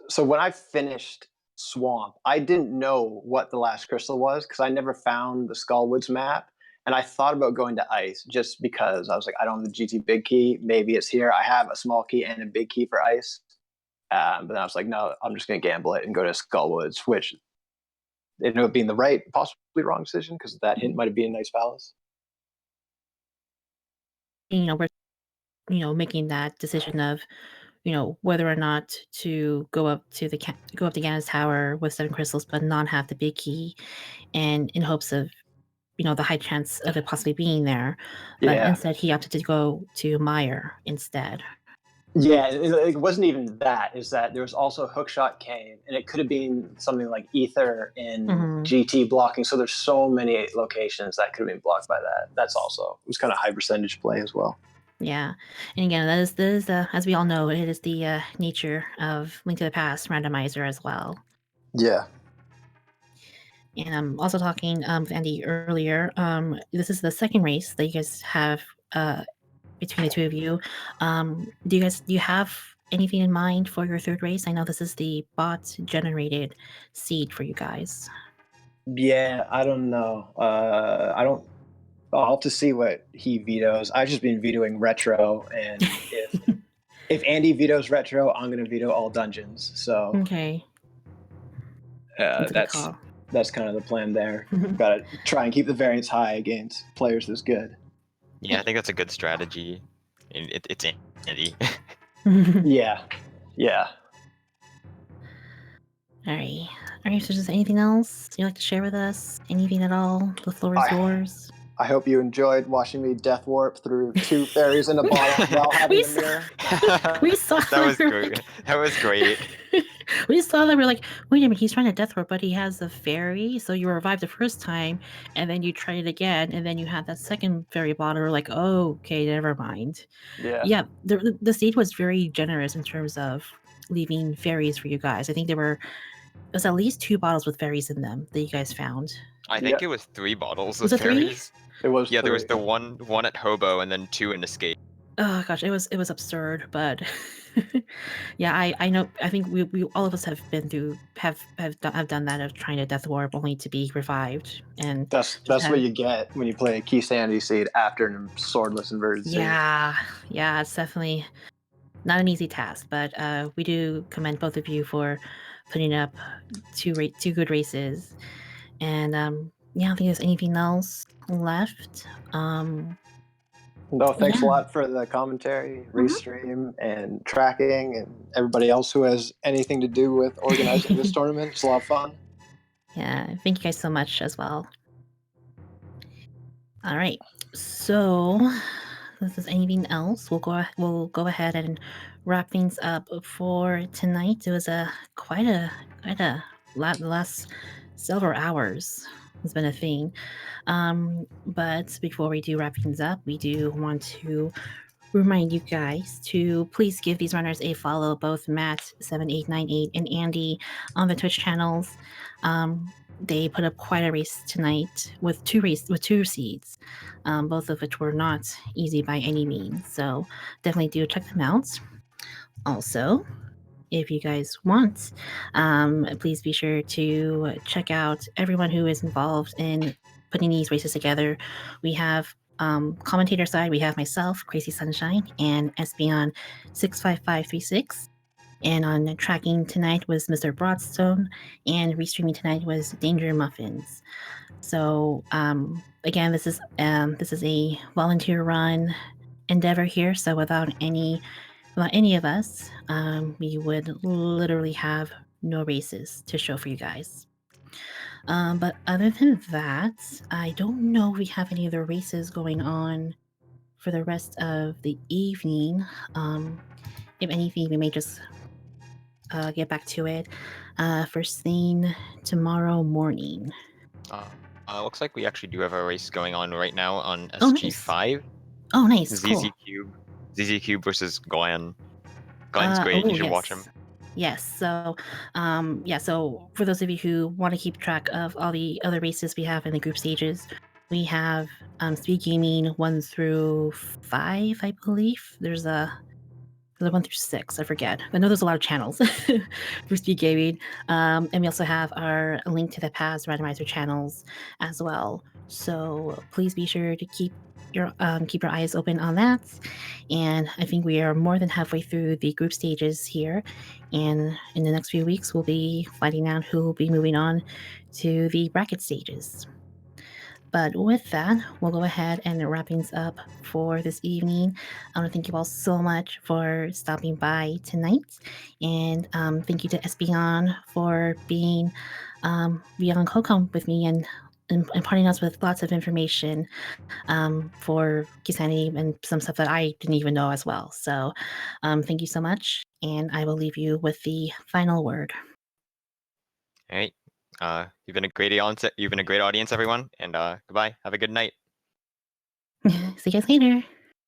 So when I finished Swamp, I didn't know what the last crystal was because I never found the Skullwoods map. And I thought about going to Ice just because I was like, I don't have the GT big key. Maybe it's here. I have a small key and a big key for Ice. But then I was like, no, I'm just going to gamble it and go to Skullwoods, which ended up being the right, possibly wrong decision because that hint might have been a nice palace. We're making that decision of whether or not to go up to Ganon's Tower with 7 crystals but not have the big key, and in hopes of the high chance of it possibly being there, but instead he opted to go to Mire instead. Yeah, it wasn't even that. Is that there was also Hookshot Cave, and it could have been something like Ether in GT blocking. So there's so many locations that could have been blocked by that. That's also, it was kind of high percentage play as well. Yeah, and again, that is as we all know, it is the nature of Link to the Past Randomizer as well. Yeah. And I'm also talking with Andy earlier. This is the second race that you guys have between the two of you. Do you have anything in mind for your third race? I know this is the bot generated seed for you guys. Yeah, I don't know. I'll have to see what he vetoes. I've just been vetoing retro, and if Andy vetoes retro, I'm going to veto all dungeons. So okay, that's kind of the plan there. Got to try and keep the variance high against players that's good. Yeah, I think that's a good strategy. It's Andy. Yeah. All right. So just anything else you'd like to share with us? Anything at all? The floor is yours. I hope you enjoyed watching me death warp through 2 fairies in a bottle while having a mirror. We saw that was great. That was great. We saw that. We're like, wait a minute, he's trying to death warp, but he has a fairy. So you revived the first time, and then you tried it again, and then you had that second fairy bottle. We're like, oh, okay, never mind. Yeah. The stage was very generous in terms of leaving fairies for you guys. I think there was at least 2 bottles with fairies in them that you guys found. I think it was 3 bottles Was with it 3? fairies. It was Yeah, there was 3. the one at Hobo and then 2 in Escape. Oh gosh, it was absurd, but yeah, I know. I think we all of us have been through have done that of trying to death warp only to be revived, and That's have- what you get when you play a key sanity seed after a swordless inverted seed. yeah, it's definitely not an easy task, but we do commend both of you for putting up 2 good races, and yeah, I don't think there's anything else left. No, thanks a Yeah. lot for the commentary, restream, and tracking, and everybody else who has anything to do with organizing this tournament. It's a lot of fun. Yeah, thank you guys so much as well. All right, so if there's anything else, we'll go ahead and wrap things up for tonight. It was quite a lot. The last several hours has been a thing. But before we do wrap things up, we do want to remind you guys to please give these runners a follow, both Matt7898 and Andy, on the Twitch channels. They put up quite a race tonight with 2 seeds, both of which were not easy by any means. So definitely do check them out. Also, if you guys want, please be sure to check out everyone who is involved in putting these races together. We have commentator side, we have myself, Crazy Sunshine, and Espeon 65536. And on tracking tonight was Mr. Broadstone, and restreaming tonight was Danger Muffins. So again, this is a volunteer run endeavor here. So without any of us, we would literally have no races to show for you guys. But other than that, I don't know if we have any other races going on for the rest of the evening. If anything, we may just get back to it first thing tomorrow morning. Looks like we actually do have a race going on right now on Oh, nice. SG5. Oh, nice. ZZ Cool. Cube. ZZ Cube versus Glenn. Glenn's great. You should watch him. Yes. So, so for those of you who want to keep track of all the other races we have in the group stages, we have Speed Gaming 1 through 5, I believe. There's 1 through 6, I forget. I know there's a lot of channels for Speed Gaming. And we also have our link to the past Randomizer channels as well. So please be sure to keep your eyes open on that. And I think we are more than halfway through the group stages here. And in the next few weeks, we'll be finding out who will be moving on to the bracket stages. But with that, we'll go ahead and wrap things up for this evening. I want to thank you all so much for stopping by tonight. And thank you to Espeon for being beyond COCOM with me and imparting us with lots of information for Kisanity and some stuff that I didn't even know as well. So thank you so much. And I will leave you with the final word. All right. You've been a great audience. You've been a great audience, everyone. And goodbye. Have a good night. See you guys later.